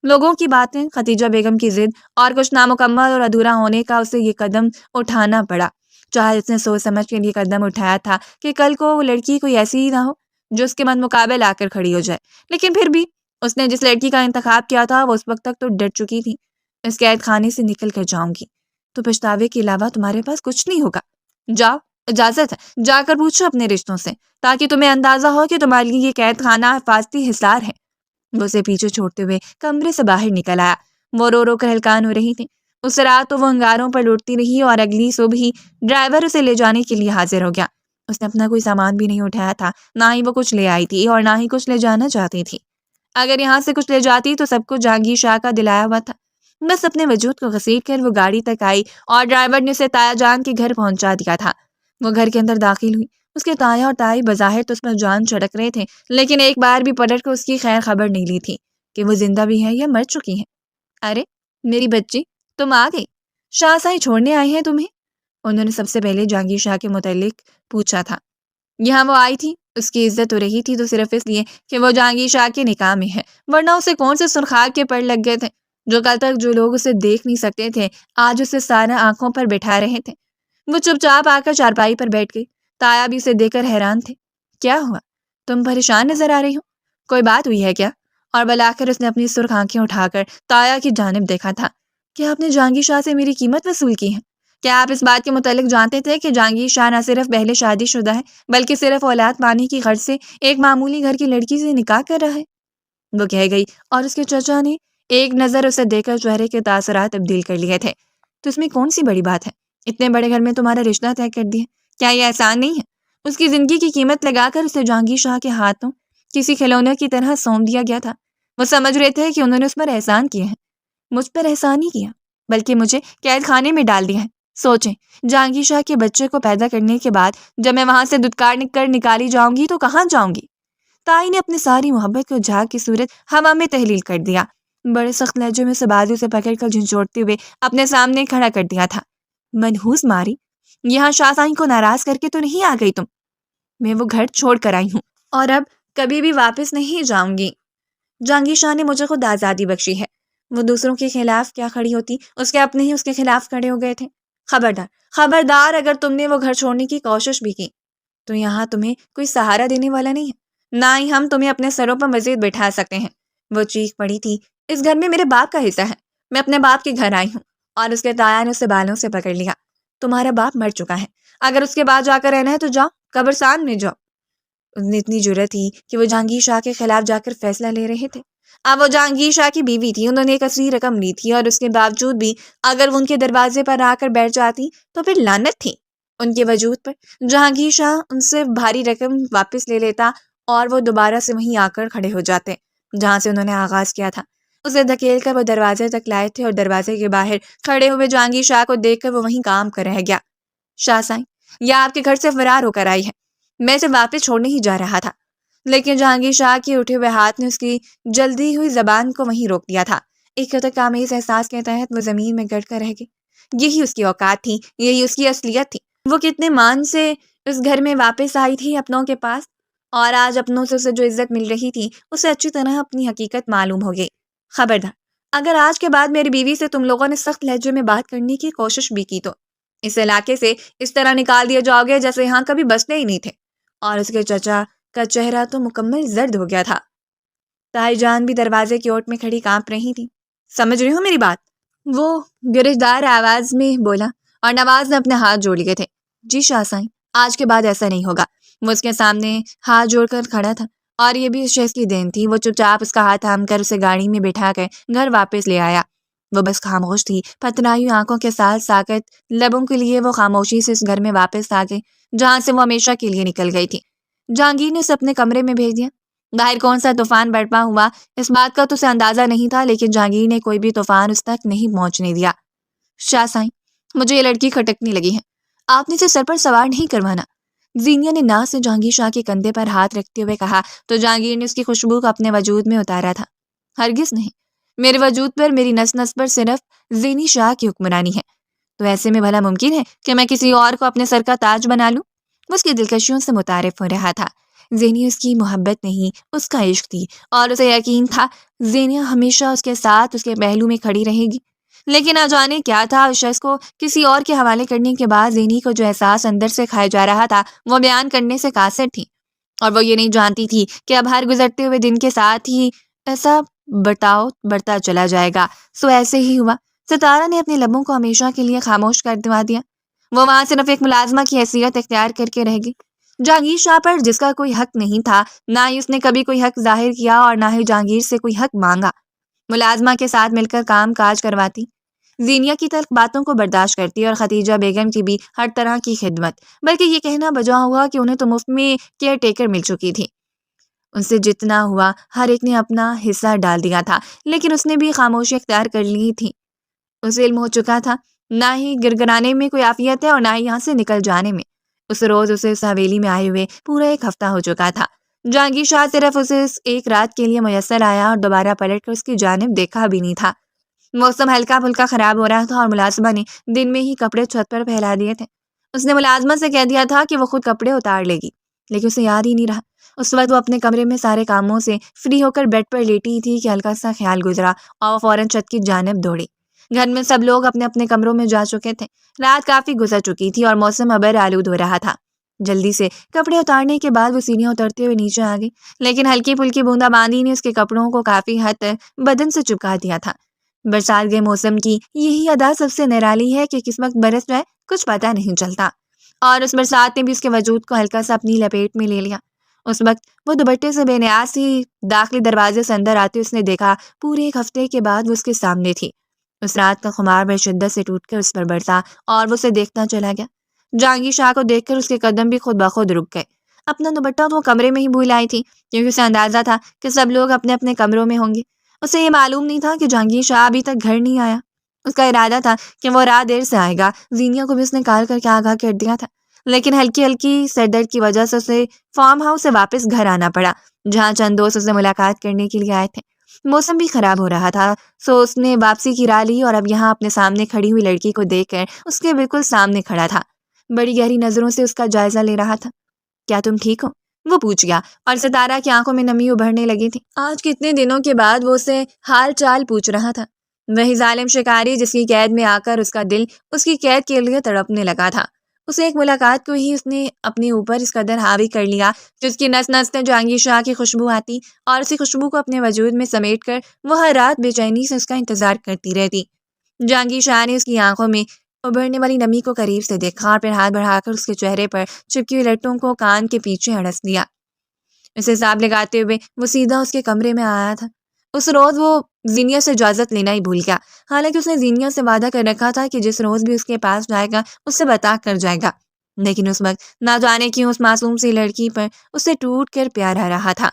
لوگوں کی باتیں، خدیجہ بیگم کی ضد اور کچھ نامکمل اور ادھورا ہونے کا اسے یہ قدم اٹھانا پڑا۔ چاہے اس نے سوچ سمجھ کے لیے قدم اٹھایا تھا کہ کل کو وہ لڑکی کوئی ایسی ہی نہ ہو جو اس کے من مقابل آ کر کھڑی ہو جائے، لیکن پھر بھی اس نے جس لڑکی کا انتخاب کیا تھا وہ اس وقت تک تو ڈر چکی تھی۔ اس قید خانے سے نکل کر جاؤں گی تو پچھتاوے کے علاوہ تمہارے پاس کچھ نہیں ہوگا۔ جاؤ، اجازت ہے، جا کر پوچھو اپنے رشتوں سے تاکہ تمہیں اندازہ ہو کہ تمہارے لیے یہ قید خانہ حفاظتی حصار ہے۔ وہ اسے پیچھے چھوڑتے ہوئے کمرے سے باہر نکل آیا۔ وہ رو رو کر ہلکان ہو رہی تھی۔ اس رات تو وہ انگاروں پر لوٹتی رہی اور اگلی صبح ہی ڈرائیور اسے لے جانے کے لیے حاضر ہو گیا۔ اس نے اپنا کوئی سامان بھی نہیں اٹھایا تھا، نہ ہی وہ کچھ لے آئی تھی اور نہ ہی کچھ لے جانا چاہتی تھی۔ اگر یہاں سے کچھ لے جاتی تو سب کچھ جہانگیر شاہ کا دلایا ہوا تھا۔ بس اپنے وجود کو گھسیٹ کر وہ گاڑی تک آئی اور ڈرائیور نے اسے تایا جان کے گھر پہنچا دیا تھا۔ وہ گھر کے اندر داخل ہوئی۔ اس کے تایا اور تائی بظاہر تو اس پر جان چھڑک رہے تھے، لیکن ایک بار بھی پلٹ کر اس کی خیر خبر نہیں لی تھی کہ وہ زندہ بھی ہے یا مر چکی ہے۔ ارے میری بچی، تم آ گئی، شاہ صاحب چھوڑنے آئے ہیں تمہیں؟ انہوں نے سب سے پہلے جہانگیر شاہ کے متعلق پوچھا تھا۔ یہاں وہ آئی تھی، اس کی عزت ہو رہی تھی تو صرف اس لیے کہ وہ جہانگیر شاہ کے نکاح میں ہے، ورنہ اسے کون سے سرخاب کے پر لگ گئے تھے جو کل تک جو لوگ اسے دیکھ نہیں سکتے تھے آج اسے سارا آنکھوں پر بٹھا رہے تھے۔ وہ چپ چاپ آ کر چارپائی پر بیٹھ گئی۔ تایا بھی اسے دیکھ کر حیران تھے۔ کیا ہوا؟ تم پریشان نظر آ رہی ہو، کوئی بات ہوئی ہے کیا؟ اور بلاخر اس نے اپنی سرخ آنکھیں اٹھا کر تایا کی جانب دیکھا تھا۔ کیا آپ نے جہانگیر شاہ سے میری قیمت وصول کی ہے؟ کیا آپ اس بات کے متعلق جانتے تھے کہ جہانگیر شاہ نہ صرف پہلے شادی شدہ ہے بلکہ صرف اولاد پانے کی غرض سے ایک معمولی گھر کی لڑکی سے نکاح کر رہا ہے؟ وہ کہہ گئی اور اس کے چچا نے ایک نظر اسے دیکھ کر چہرے کے تاثرات تبدیل کر لیے تھے۔ تو اس میں کون سی بڑی بات ہے؟ اتنے بڑے گھر میں تمہارا رشتہ طے کر دیا، کیا یہ احسان نہیں ہے؟ اس کی زندگی کی قیمت لگا کر اسے جہانگیر شاہ کے ہاتھوں کسی کھلونے کی طرح سونپ دیا گیا تھا۔ وہ سمجھ رہے تھے کہ انہوں نے اس پر احسان کیا ہے۔ مجھ پر احسان ہی کیا بلکہ مجھے قید خانے میں ڈال دیا ہے۔ سوچیں، جہانگیر شاہ کے بچے کو پیدا کرنے کے بعد جب میں وہاں سے دھتکار کر نکالی جاؤں گی تو کہاں جاؤں گی؟ تائی نے اپنی ساری محبت کو جھاگ کی صورت ہوا میں تحلیل کر دیا۔ بڑے سخت لہجے میں سے بازو سے پکڑ کر جھنجھوڑتے ہوئے اپنے سامنے کھڑا کر دیا تھا۔ منحوس ماری، یہاں شاہ سائیں کو ناراض کر کے تو نہیں آ گئی تم؟ میں وہ گھر چھوڑ کر آئی ہوں اور اب کبھی بھی واپس نہیں جاؤں گی۔ جہانگیر شاہ نے مجھے خود آزادی بخشی ہے، وہ دوسروں کے خلاف کیا کھڑی ہوتی، اس کے اپنے ہی اس کے خلاف کھڑے ہو گئے تھے۔ خبردار خبردار، اگر تم نے وہ گھر چھوڑنے کی کوشش بھی کی تو یہاں تمہیں کوئی سہارا دینے والا نہیں ہے، نہ ہی ہم تمہیں اپنے سروں پر مزید بٹھا سکتے ہیں۔ وہ چیخ پڑی تھی، اس گھر میں میرے باپ کا حصہ ہے، میں اپنے باپ کے گھر آئی ہوں۔ اور اس کے تایا نے اسے بالوں سے پکڑ لیا، تمہارا باپ مر چکا ہے، اگر اس کے بعد جا کر رہنا ہے تو جاؤ، قبرستان میں جاؤ۔ اس نے اتنی جرأت تھی کہ وہ جہانگیر شاہ کے خلاف جا کر فیصلہ لے رہے تھے۔ اب وہ جہانگیر شاہ کی بیوی تھی، انہوں نے ایک اصلی رقم لی تھی، اور اس کے باوجود بھی اگر وہ ان کے دروازے پر آ کر بیٹھ جاتی تو پھر لعنت تھی ان کے وجود پر۔ جہانگیر شاہ ان سے بھاری رقم واپس لے لیتا اور وہ دوبارہ سے وہیں آ کر کھڑے ہو جاتے جہاں سے انہوں نے آغاز کیا تھا۔ اسے دھکیل کر وہ دروازے تک لائے تھے، اور دروازے کے باہر کھڑے ہوئے جہانگیر شاہ کو دیکھ کر وہ وہیں کام کر رہ گیا۔ شاہ سائیں، یہ آپ کے گھر سے فرار ہو کر آئی ہے، میں اسے واپس چھوڑنے ہی جا رہا تھا، لیکن جہانگیر شاہ کے اٹھے ہوئے ہاتھ نے اس کی جلدی ہوئی زبان کو وہیں روک دیا تھا۔ ایک خطرہ آمیز احساس کے تحت وہ زمین میں گڑ کر رہ گئی۔ یہی اس کی اوقات تھی، یہی اس کی اصلیت تھی۔ وہ کتنے مان سے اس گھر میں واپس آئی تھی اپنوں کے پاس، اور آج اپنوں سے اسے جو عزت مل رہی تھی اسے اچھی طرح اپنی حقیقت معلوم ہو گئی۔ خبردار، اگر آج کے بعد میری بیوی سے تم لوگوں نے سخت لہجے میں بات کرنے کی کوشش بھی کی تو اس علاقے سے اس طرح نکال دیے جاؤ گے جیسے یہاں کبھی بستے ہی نہیں تھے۔ اور اس کے چچا کا چہرہ تو مکمل زرد ہو گیا تھا۔ تائی جان بھی دروازے کی اوٹ میں کھڑی کانپ رہی تھی۔ سمجھ رہی ہو میری بات؟ وہ گرجدار آواز میں بولا، اور نواز نے اپنے ہاتھ جوڑ لیے تھے۔ جی شاہ سائیں، آج کے بعد ایسا نہیں ہوگا۔ وہ اس کے سامنے ہاتھ جوڑ کر کھڑا تھا، اور یہ بھی اس شخص کی دین تھی۔ وہ چپ چاپ اس کا ہاتھ تھام کر اسے گاڑی میں بٹھا کر گھر واپس لے آیا۔ وہ بس خاموش تھی، پترائی آنکھوں کے ساتھ ساکت لبوں کے لیے وہ خاموشی سے اس گھر میں واپس آ گئی جہاں سے وہ ہمیشہ کے لیے نکل گئی تھی۔ جہانگیر نے اسے اپنے کمرے میں بھیج دیا۔ باہر کون سا طوفان برپا ہوا اس بات کا تو اسے اندازہ نہیں تھا، لیکن جہانگیر نے کوئی بھی طوفان اس تک نہیں پہنچنے دیا۔ شاہ سائیں، مجھے یہ لڑکی کھٹکنے لگی ہے، آپ نے اسے سر پر سوار نہیں کروانا۔ زینیا نے ناز سے جہانگیر شاہ کے کندھے پر ہاتھ رکھتے ہوئے کہا تو جہانگیر نے اس کی خوشبو کو اپنے وجود میں اتارا تھا۔ ہرگز نہیں، میرے وجود پر، میری نس نس پر صرف زینی شاہ کی حکمرانی ہے، تو ایسے میں بھلا ممکن ہے کہ میں کسی اور کو اپنے سر کا تاج بنا لوں؟ وہ اس کی دلکشیوں سے متعارف ہو رہا تھا۔ زینی اس کی محبت نہیں، اس کا عشق تھی، اور اسے یقین تھا زینیا ہمیشہ اس کے ساتھ اس کے پہلو میں کھڑی رہے گی۔ لیکن نہ جانے کیا تھا، اس شخص کو کسی اور کے حوالے کرنے کے بعد زینی کو جو احساس اندر سے کھائے جا رہا تھا وہ بیان کرنے سے قاصر تھی، اور وہ یہ نہیں جانتی تھی کہ اب ہر گزرتے ہوئے دن کے ساتھ ہی ایسا برتاؤ بڑھتا چلا جائے گا۔ سو ایسے ہی ہوا، ستارہ نے اپنے لبوں کو ہمیشہ کے لیے خاموش کر دیا۔ وہ وہاں صرف ایک ملازمہ کی حیثیت اختیار کر کے رہ گئی، جہانگیر شاہ پر جس کا کوئی حق نہیں تھا، نہ ہی اس نے کبھی کوئی حق ظاہر کیا اور نہ ہی جہانگیر سے کوئی حق مانگا۔ ملازمہ کے ساتھ مل کر کام کاج کرواتی، زینیا کی تلخ باتوں کو برداشت کرتی، اور خدیجہ بیگم کی بھی ہر طرح کی خدمت، بلکہ یہ کہنا بجا ہوا کہ انہیں تو مفت میں کیئر ٹیکر مل چکی تھی۔ ان سے جتنا ہوا ہر ایک نے اپنا حصہ ڈال دیا تھا، لیکن اس نے بھی خاموشی اختیار کر لی تھی۔ اسے علم ہو چکا تھا نہ ہی گرگرانے میں کوئی عافیت ہے اور نہ ہی یہاں سے نکل جانے میں۔ اس روز اسے اس حویلی میں آئے ہوئے پورا ایک ہفتہ ہو چکا تھا۔ جہانگیر شاہ صرف اسے اس ایک رات کے لیے میسر آیا اور دوبارہ پلٹ کر اس کی جانب دیکھا بھی نہیں تھا۔ موسم ہلکا پھلکا خراب ہو رہا تھا، اور ملازمہ نے دن میں ہی کپڑے چھت پر پھیلا دیے تھے۔ اس نے ملازمہ سے کہہ دیا تھا کہ وہ خود کپڑے اتار لے گی، لیکن اسے یاد ہی نہیں رہا۔ اس وقت وہ اپنے کمرے میں سارے کاموں سے فری ہو کر بیڈ پر لیٹی ہی تھی کہ ہلکا سا خیال گزرا، اور وہ فوراً چھت کی جانب دوڑی۔ گھر میں سب لوگ اپنے اپنے کمروں میں جا چکے تھے، رات کافی گزر چکی تھی اور موسم ابر آلود ہو رہا تھا۔ جلدی سے کپڑے اتارنے کے بعد وہ سیڑھیاں اترتے ہوئے نیچے آ گئی، لیکن ہلکی پھلکی بوندا باندی نے اس کے کپڑوں کو کافی حد تک بدن سے چپکا دیا تھا۔ برسات کے موسم کی یہی ادا سب سے نرالی ہے کہ کس وقت برس جائے کچھ پتہ نہیں چلتا، اور اس برسات نے بھی اس کے وجود کو ہلکا سا اپنی لپیٹ میں لے لیا۔ اس وقت وہ دوپٹے سے بے نیاز ہی داخلی دروازے سے اندر آتے اس نے دیکھا پورے ایک ہفتے کے بعد وہ اس کے سامنے تھی۔ اس رات کا خمار بڑی شدت سے ٹوٹ کر اس پر برسا، اور وہ اسے دیکھتا چلا گیا۔ جہانگیر شاہ کو دیکھ کر اس کے قدم بھی خود بخود رک گئے۔ اپنا دوپٹہ وہ کمرے میں ہی بھول آئی تھی، کیونکہ اسے اندازہ تھا کہ سب لوگ اپنے اپنے کمروں میں ہوں گے۔ اسے یہ معلوم نہیں تھا کہ جہانگیر شاہ ابھی تک گھر نہیں آیا۔ اس کا ارادہ تھا کہ وہ رات دیر سے آئے گا۔ زینیا کو بھی اس نے کال کر کے آگاہ کر دیا تھا، لیکن ہلکی ہلکی سر درد کی وجہ سے اسے فارم ہاؤس سے واپس گھر آنا پڑا، جہاں چند دوست اسے ملاقات کرنے کے لیے آئے تھے۔ موسم بھی خراب ہو رہا تھا، سو اس نے واپسی کی راہ لی، اور اب یہاں اپنے سامنے کھڑی ہوئی لڑکی کو دیکھ کر اس کے بالکل سامنے کھڑا تھا، بڑی گہری نظروں سے اس کا جائزہ لے رہا تھا۔ کیا تم ٹھیک ہو؟ وہ پوچھ گیا، اور ستارہ کی آنکھوں میں نمی ابھرنے لگی تھی۔ آج کتنے دنوں کے بعد وہ اسے حال چال پوچھ رہا تھا، وہی ظالم شکاری جس کی قید میں آ کر اس کا دل اس کی قید کے لیے تڑپنے لگا تھا۔ اسے ایک ملاقات کو ہی اس نے اپنے اوپر اس قدر حاوی کر لیا جس کی نس نس سے جہانگیر شاہ کی خوشبو آتی، اور اسی خوشبو کو اپنے وجود میں سمیٹ کر وہ ہر رات بے چینی سے اس کا انتظار کرتی رہتی۔ جہانگیر شاہ نے اس کی آنکھوں میں ابھرنے والی نمی کو قریب سے دیکھا اور پھر ہاتھ بڑھا کر اس کے چہرے پر چپکی ہوئی لٹوں کو کان کے پیچھے اڑس دیا۔ اسے حساب لگاتے ہوئے وہ سیدھا اس کے کمرے میں آیا تھا۔ اس روز وہ زینیا سے اجازت لینا ہی بھول گیا، حالانکہ اس نے زینیا سے وعدہ کر رکھا تھا کہ جس روز بھی اس کے پاس جائے گا اس سے بتا کر جائے گا، لیکن اس وقت نہ جانے کیوں اس معصوم سی لڑکی پر اسے ٹوٹ کر پیار آ رہا تھا۔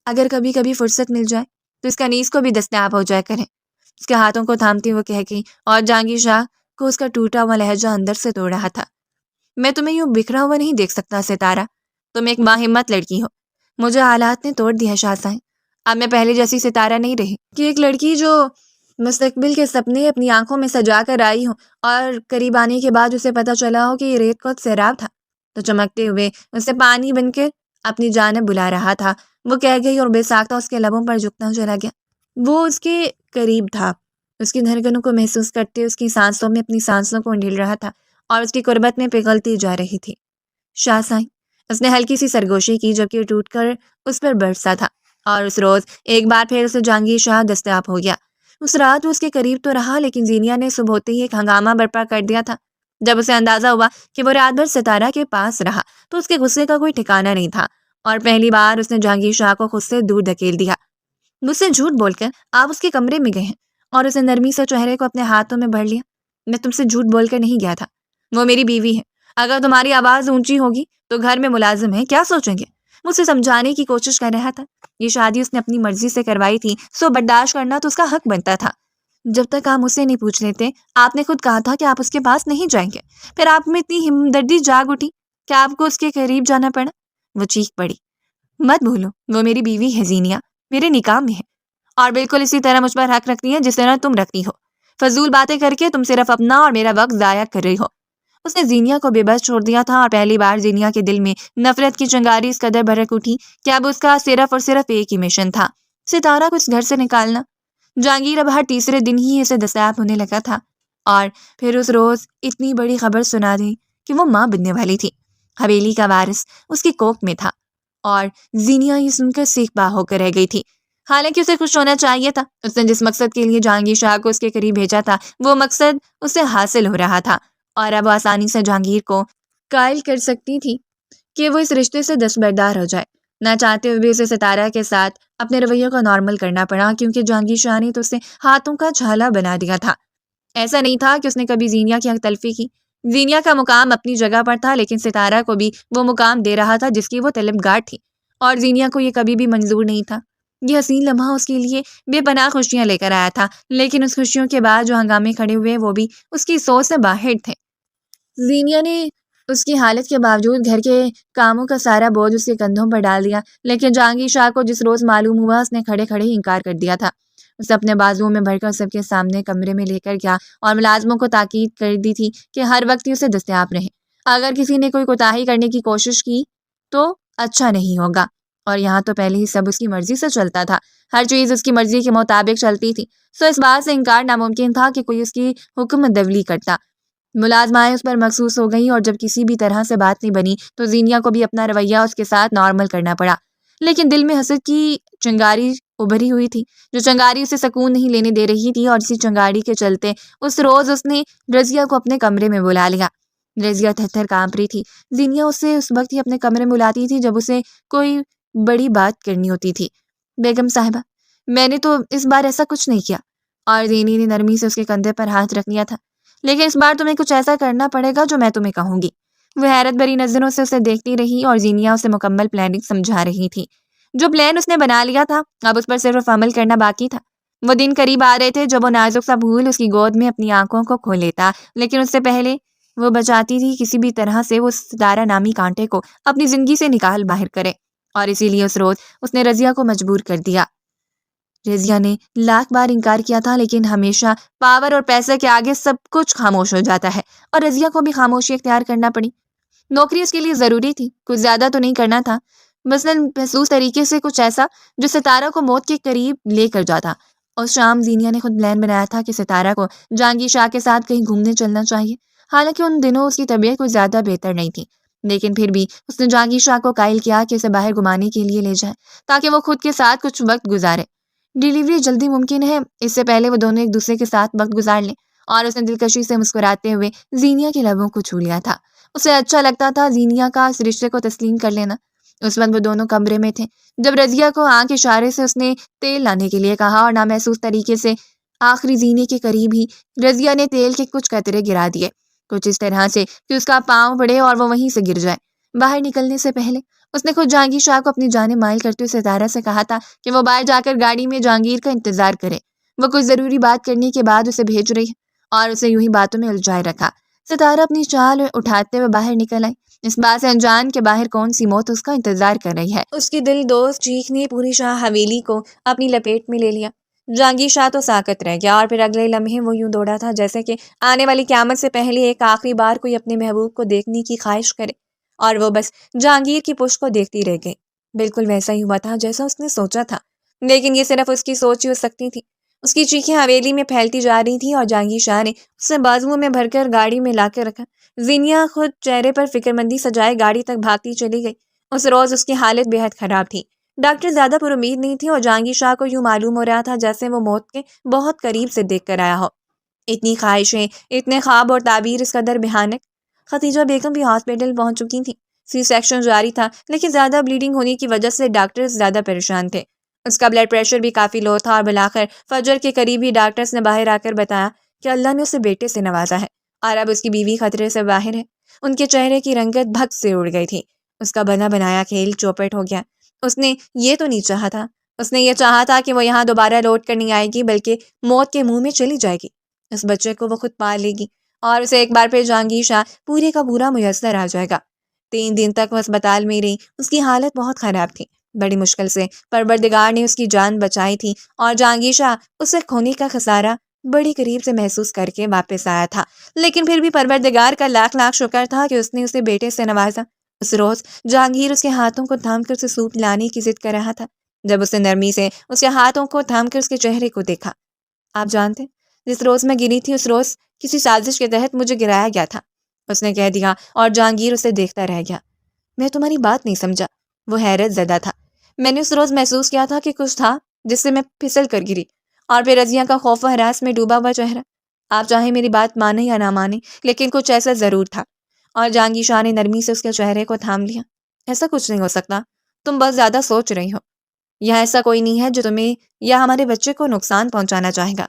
اگر کبھی کبھی فرصت مل جائے تو اس کنیز کو بھی دستیاب ہو جائے کرے، اس کے ہاتھوں کو تھامتی وہ کہہ گئی، اور جہانگیر شاہ کو اس کا ٹوٹا ہوا لہجہ اندر سے توڑ رہا تھا۔ میں تمہیں یوں بکھرا ہوا نہیں دیکھ سکتا ستارہ، تم ایک باہمت لڑکی ہو، مجھے حالات نے توڑ دیا شاہ صاحب۔ اب میں پہلے جیسی ستارہ نہیں رہی کہ ایک لڑکی جو مستقبل کے سپنے اپنی آنکھوں میں سجا کر آئی ہو اور قریب آنے کے بعد اسے پتہ چلا ہو کہ یہ ریت کو سیراب تھا تو چمکتے ہوئے اسے پانی بن کے اپنی جانب بلا رہا تھا۔ وہ کہہ گئی اور بے ساختہ اس کے لبوں پر جھکتا چلا گیا۔ وہ اس کے قریب تھا، اس کی دھڑکنوں کو محسوس کرتے اس کی سانسوں میں اپنی سانسوں کو ڈھیل رہا تھا اور اس کی قربت میں پگھلتی جا رہی تھی۔ شاہ صاحب، اس نے ہلکی سی سرگوشی کی جبکہ ٹوٹ کر اس پر برسا تھا، اور اس روز ایک بار پھر اسے جہانگیر شاہ دستیاب ہو گیا۔ اس رات وہ اس کے قریب تو رہا، لیکن زینیا نے صبح ہوتے ہی ایک ہنگامہ برپا کر دیا تھا۔ جب اسے اندازہ ہوا کہ وہ رات بھر ستارہ کے پاس رہا تو اس کے غصے کا کوئی ٹھکانہ نہیں تھا، اور پہلی بار اس نے جہانگیر شاہ کو خود سے دور دھکیل دیا۔ مجھ سے جھوٹ بول کر آپ اس کے کمرے میں گئے ہیں اور اسے نرمی سے چہرے کو اپنے ہاتھوں میں بھر لیا۔ میں تم سے جھوٹ بول کر نہیں گیا تھا، وہ میری بیوی ہے، اگر تمہاری آواز اونچی ہوگی تو گھر میں ملازم ہے کیا سوچیں گے؟ مجھ سے سمجھانے کی کوشش کر رہا تھا، یہ شادی اس نے اپنی مرضی سے کروائی تھی، سو برداشت کرنا تو اس کا حق بنتا تھا۔ جب تک آپ اسے نہیں پوچھ لیتے، آپ نے خود کہا تھا کہ آپ اس کے پاس نہیں جائیں گے، پھر آپ میں اتنی ہمدردی جاگ اٹھی کہ آپ کو اس کے قریب جانا پڑا۔ وہ چیخ پڑی، مت بھولو وہ میری بیوی ہے زینیا، میرے نکاح میں ہے، اور بالکل اسی طرح مجھ پر حق رکھتی ہے جس طرح تم رکھتی ہو۔ فضول باتیں کر کے تم صرف اپنا اور میرا وقت ضائع کر رہی ہو۔ اس نے زینیا کو بے بس چھوڑ دیا تھا، اور پہلی بار زینیا کے دل میں نفرت کی چنگاری اس قدر بھڑک اٹھی کہ اب اس کا صرف اور صرف ایک ہی مشن تھا، ستارہ کو اس گھر سے نکالنا۔ جہانگیر اب ہر تیسرے دن ہی اسے دستیاب ہونے لگا تھا، اور پھر اس روز اتنی بڑی خبر سنا دی کہ وہ ماں بننے والی تھی۔ حویلی کا وارث اس کی کوکھ میں تھا، اور زینیا یہ سن کر سیخ باہ ہو کر رہ گئی تھی۔ حالانکہ اسے خوش ہونا چاہیے تھا، اس نے جس مقصد کے لیے جہانگیر شاہ کو اس کے قریب بھیجا تھا وہ مقصد اسے حاصل ہو رہا تھا، اور اب وہ آسانی سے جہانگیر کو قائل کر سکتی تھی کہ وہ اس رشتے سے دستبردار ہو جائے۔ نہ چاہتے ہوئے اسے ستارہ کے ساتھ اپنے رویے کو نارمل کرنا پڑا، کیونکہ جہانگیر شاہ نے تو اسے ہاتھوں کا چھالا بنا دیا تھا۔ ایسا نہیں تھا کہ اس نے کبھی زینیا کی حق تلفی کی، زینیا کا مقام اپنی جگہ پر تھا، لیکن ستارہ کو بھی وہ مقام دے رہا تھا جس کی وہ طلبگار تھی، اور زینیا کو یہ کبھی بھی منظور نہیں تھا۔ یہ حسین لمحہ اس کے لیے بے پناہ خوشیاں لے کر آیا تھا، لیکن اس خوشیوں کے بعد جو ہنگامے کھڑے ہوئے وہ بھی اس کی سوچ سے باہر تھے۔ زینیا نے اس کی حالت کے باوجود گھر کے کاموں کا سارا بوجھ اس کے کندھوں پر ڈال دیا، لیکن جہانگیر شاہ کو جس روز معلوم ہوا اس نے کھڑے کھڑے ہی انکار کر دیا تھا۔ اسے اپنے بازوؤں میں بھر کر سب کے سامنے کمرے میں لے کر گیا اور ملازموں کو تاکید کر دی تھی کہ ہر وقت ہی اسے دستیاب رہے۔ اگر کسی نے کوئی کوتاہی کرنے کی کوشش کی تو اچھا نہیں ہوگا، اور یہاں تو پہلے ہی سب اس کی مرضی سے چلتا تھا، ہر چیز اس کی مرضی کے مطابق چلتی تھی، سو اس بات سے انکار ناممکن تھا کہ کوئی اس کی حکم دولی کرتا۔ ملازمائیں اس پر مخصوص ہو گئیں، اور جب کسی بھی طرح سے بات نہیں بنی تو زینیا کو بھی اپنا رویہ اس کے ساتھ نارمل کرنا پڑا، لیکن دل میں حسد کی چنگاری ابھری ہوئی تھی، جو چنگاری اسے سکون نہیں لینے دے رہی تھی، اور اسی چنگاری کے چلتے اس روز اس نے رضیہ کو اپنے کمرے میں بلا لیا۔ رضیہ تھر تھر کانپ رہی تھی۔ زینیا اسے اس وقت ہی اپنے کمرے میں بلاتی تھی جب اسے کوئی بڑی بات کرنی ہوتی تھی۔ بیگم صاحبہ، میں نے تو اس بار ایسا کچھ نہیں کیا، اور زینی نے نرمی سے اس کے کندھے پر ہاتھ رکھ لیا تھا، لیکن اس بار تمہیں کچھ ایسا کرنا پڑے گا جو میں تمہیں کہوں گی۔ وہ حیرت بھری نظروں سے اسے دیکھتی رہی، اور زینیا اسے مکمل پلاننگ سمجھا رہی تھی۔ جو پلان اس نے بنا لیا تھا اب اس پر صرف عمل کرنا باقی تھا۔ وہ دن قریب آ رہے تھے جب وہ نازک سا پھول اس کی گود میں اپنی آنکھوں کو کھول لیتا، لیکن اس سے پہلے وہ بچاتی تھی کسی بھی طرح سے وہ ستارہ نامی کانٹے کو اپنی زندگی سے نکال باہر کرے، اور اسی لیے اس روز اس نے رضیہ کو مجبور کر دیا۔ رضیہ نے لاکھ بار انکار کیا تھا، لیکن ہمیشہ پاور اور پیسے کے آگے سب کچھ خاموش ہو جاتا ہے، اور رضیہ کو بھی خاموشی اختیار کرنا پڑی۔ نوکری اس کے لیے ضروری تھی، کچھ زیادہ تو نہیں کرنا تھا، مثلاً محسوس طریقے سے کچھ ایسا جو ستارہ کو موت کے قریب لے کر جاتا۔ اس شام زینیا نے خود پلان بنایا تھا کہ ستارہ کو جہانگیر شاہ کے ساتھ کہیں گھومنے چلنا چاہیے۔ حالانکہ ان دنوں اس کی طبیعت کوئی زیادہ بہتر نہیں تھی، لیکن پھر بھی اس نے جہانگیر شاہ کو قائل کیا کہ اسے باہر گھمانے کے لیے لے جائے تاکہ وہ خود کے ساتھ کچھ وقت گزارے۔ ڈیلیوری جلدی ممکن ہے، اس سے پہلے وہ دونوں ایک دوسرے کے ساتھ وقت گزار لیں۔ اور اس نے دلکشی سے مسکراتے ہوئے زینیا کے لبوں کو چھو لیا تھا۔ اسے اچھا لگتا تھا زینیا کا اس رشتے کو تسلیم کر لینا۔ اس وقت وہ دونوں کمرے میں تھے جب رضیہ کو آنکھ اشارے سے اس نے تیل لانے کے لیے کہا، اور نامحسوس طریقے سے آخری زینے کے قریب ہی رضیہ نے تیل کے کچھ قطرے گرا دیے، کچھ اس طرح سے کہ اس کا پاؤں پڑے اور وہ وہیں سے گر جائے۔ باہر نکلنے سے پہلے اس نے خود جہانگیر شاہ کو اپنی جانب مائل کرتے ہوئے ستارہ سے کہا تھا کہ وہ باہر جا کر گاڑی میں جہانگیر کا انتظار کرے۔ وہ کچھ ضروری بات کرنے کے بعد اسے بھیج رہی ہے، اور اسے یوں ہی باتوں میں الجھائے رکھا۔ ستارہ اپنی چال اٹھاتے ہوئے باہر نکل آئی، اس بات سے انجان کے باہر کون سی موت اس کا انتظار کر رہی ہے۔ اس کی دل دوست چیخ نے پوری شاہ حویلی کو اپنی لپیٹ میں لے لیا۔ جہانگیر شاہ تو ساکت رہ گیا، اور پھر اگلے لمحے وہ یوں دوڑا تھا جیسے کہ آنے والی قیامت سے پہلے ایک آخری بار کوئی اپنے محبوب کو دیکھنے کی خواہش کرے، اور وہ بس جہانگیر کی پشت کو دیکھتی رہ گئی۔ بالکل ویسا ہی ہوا تھا جیسا اس نے سوچا تھا، لیکن یہ صرف اس کی سوچ ہی ہو سکتی تھی۔ اس کی چیخیں حویلی میں پھیلتی جا رہی تھی، اور جہانگیر شاہ نے اسے بازوؤں میں بھر کر گاڑی میں لا کے رکھا۔ زینیا خود چہرے پر فکرمندی سجائے گاڑی تک بھاگتی چلی گئی۔ اس روز اس کی حالت بے حد خراب تھی۔ ڈاکٹر زیادہ پر امید نہیں تھی، اور جہانگیر شاہ کو یوں معلوم ہو رہا تھا جیسے وہ موت کے بہت قریب سے دیکھ کر آیا ہو۔ اتنی خواہشیں، اتنے خواب اور تعبیر اس قدر بھیانک۔ خدیجہ بیگم بھی ہاسپٹل پہنچ چکی تھی۔ سی سیکشن جاری تھا، لیکن زیادہ بلیڈنگ ہونے کی وجہ سے ڈاکٹر زیادہ پریشان تھے۔ اس کا بلڈ پریشر بھی کافی لو تھا، اور بالآخر فجر کے قریب ہی ڈاکٹرز نے باہر آ کر بتایا کہ اللہ نے اسے بیٹے سے نوازا ہے، اور اب اس کی بیوی خطرے سے باہر ہے۔ ان کے چہرے کی رنگت بھگ سے اڑ گئی تھی۔ اس کا بنا بنایا کھیل چوپٹ ہو گیا۔ اس نے یہ تو نہیں چاہا تھا، اس نے یہ چاہا تھا کہ وہ یہاں دوبارہ لوٹ کر نہیں آئے گی، بلکہ موت کے منہ میں چلی جائے گی۔ اس بچے کو وہ خود پال لے گی، اور اسے ایک بار پھر جہانگیر شاہ پورے کا پورا میسر آ جائے گا۔ 3 دن تک وہ اسپتال میں رہی۔ اس کی حالت بہت خراب تھی۔ بڑی مشکل سے پروردگار نے اس کی جان بچائی تھی، اور جہانگیر شاہ اسے کھونے کا خسارہ بڑی قریب سے محسوس کر کے واپس آیا تھا۔ لیکن پھر بھی پروردگار کا لاکھ لاکھ شکر تھا کہ اس نے اسے بیٹے سے نوازا۔ اس روز جہانگیر اس کے ہاتھوں کو تھام کر اسے سوپ لانے کی ضد کر رہا تھا، جب اس نے نرمی سے اس کے ہاتھوں کو تھام کر اس کے چہرے کو دیکھا۔ آپ جانتے، جس روز میں گری تھی اس روز کسی سازش کے تحت مجھے گرایا گیا تھا، اس نے کہہ دیا، اور جہانگیر اسے دیکھتا رہ گیا۔ میں تمہاری بات نہیں سمجھا۔ وہ حیرت زدہ تھا۔ میں نے اس روز محسوس کیا تھا کہ کچھ تھا جس سے میں پھسل کر گری، اور پھر رضیہ کا خوف و ہراس میں ڈوبا ہوا چہرہ۔ آپ چاہے میری بات مانیں یا نہ مانیں، لیکن کچھ ایسا ضرور تھا۔ اور جہانگیر شاہ نے نرمی سے اس کے چہرے کو تھام لیا۔ ایسا کچھ نہیں ہو سکتا، تم بس زیادہ سوچ رہی ہو۔ یہاں ایسا کوئی نہیں ہے جو تمہیں یا ہمارے بچے کو نقصان پہنچانا چاہے گا۔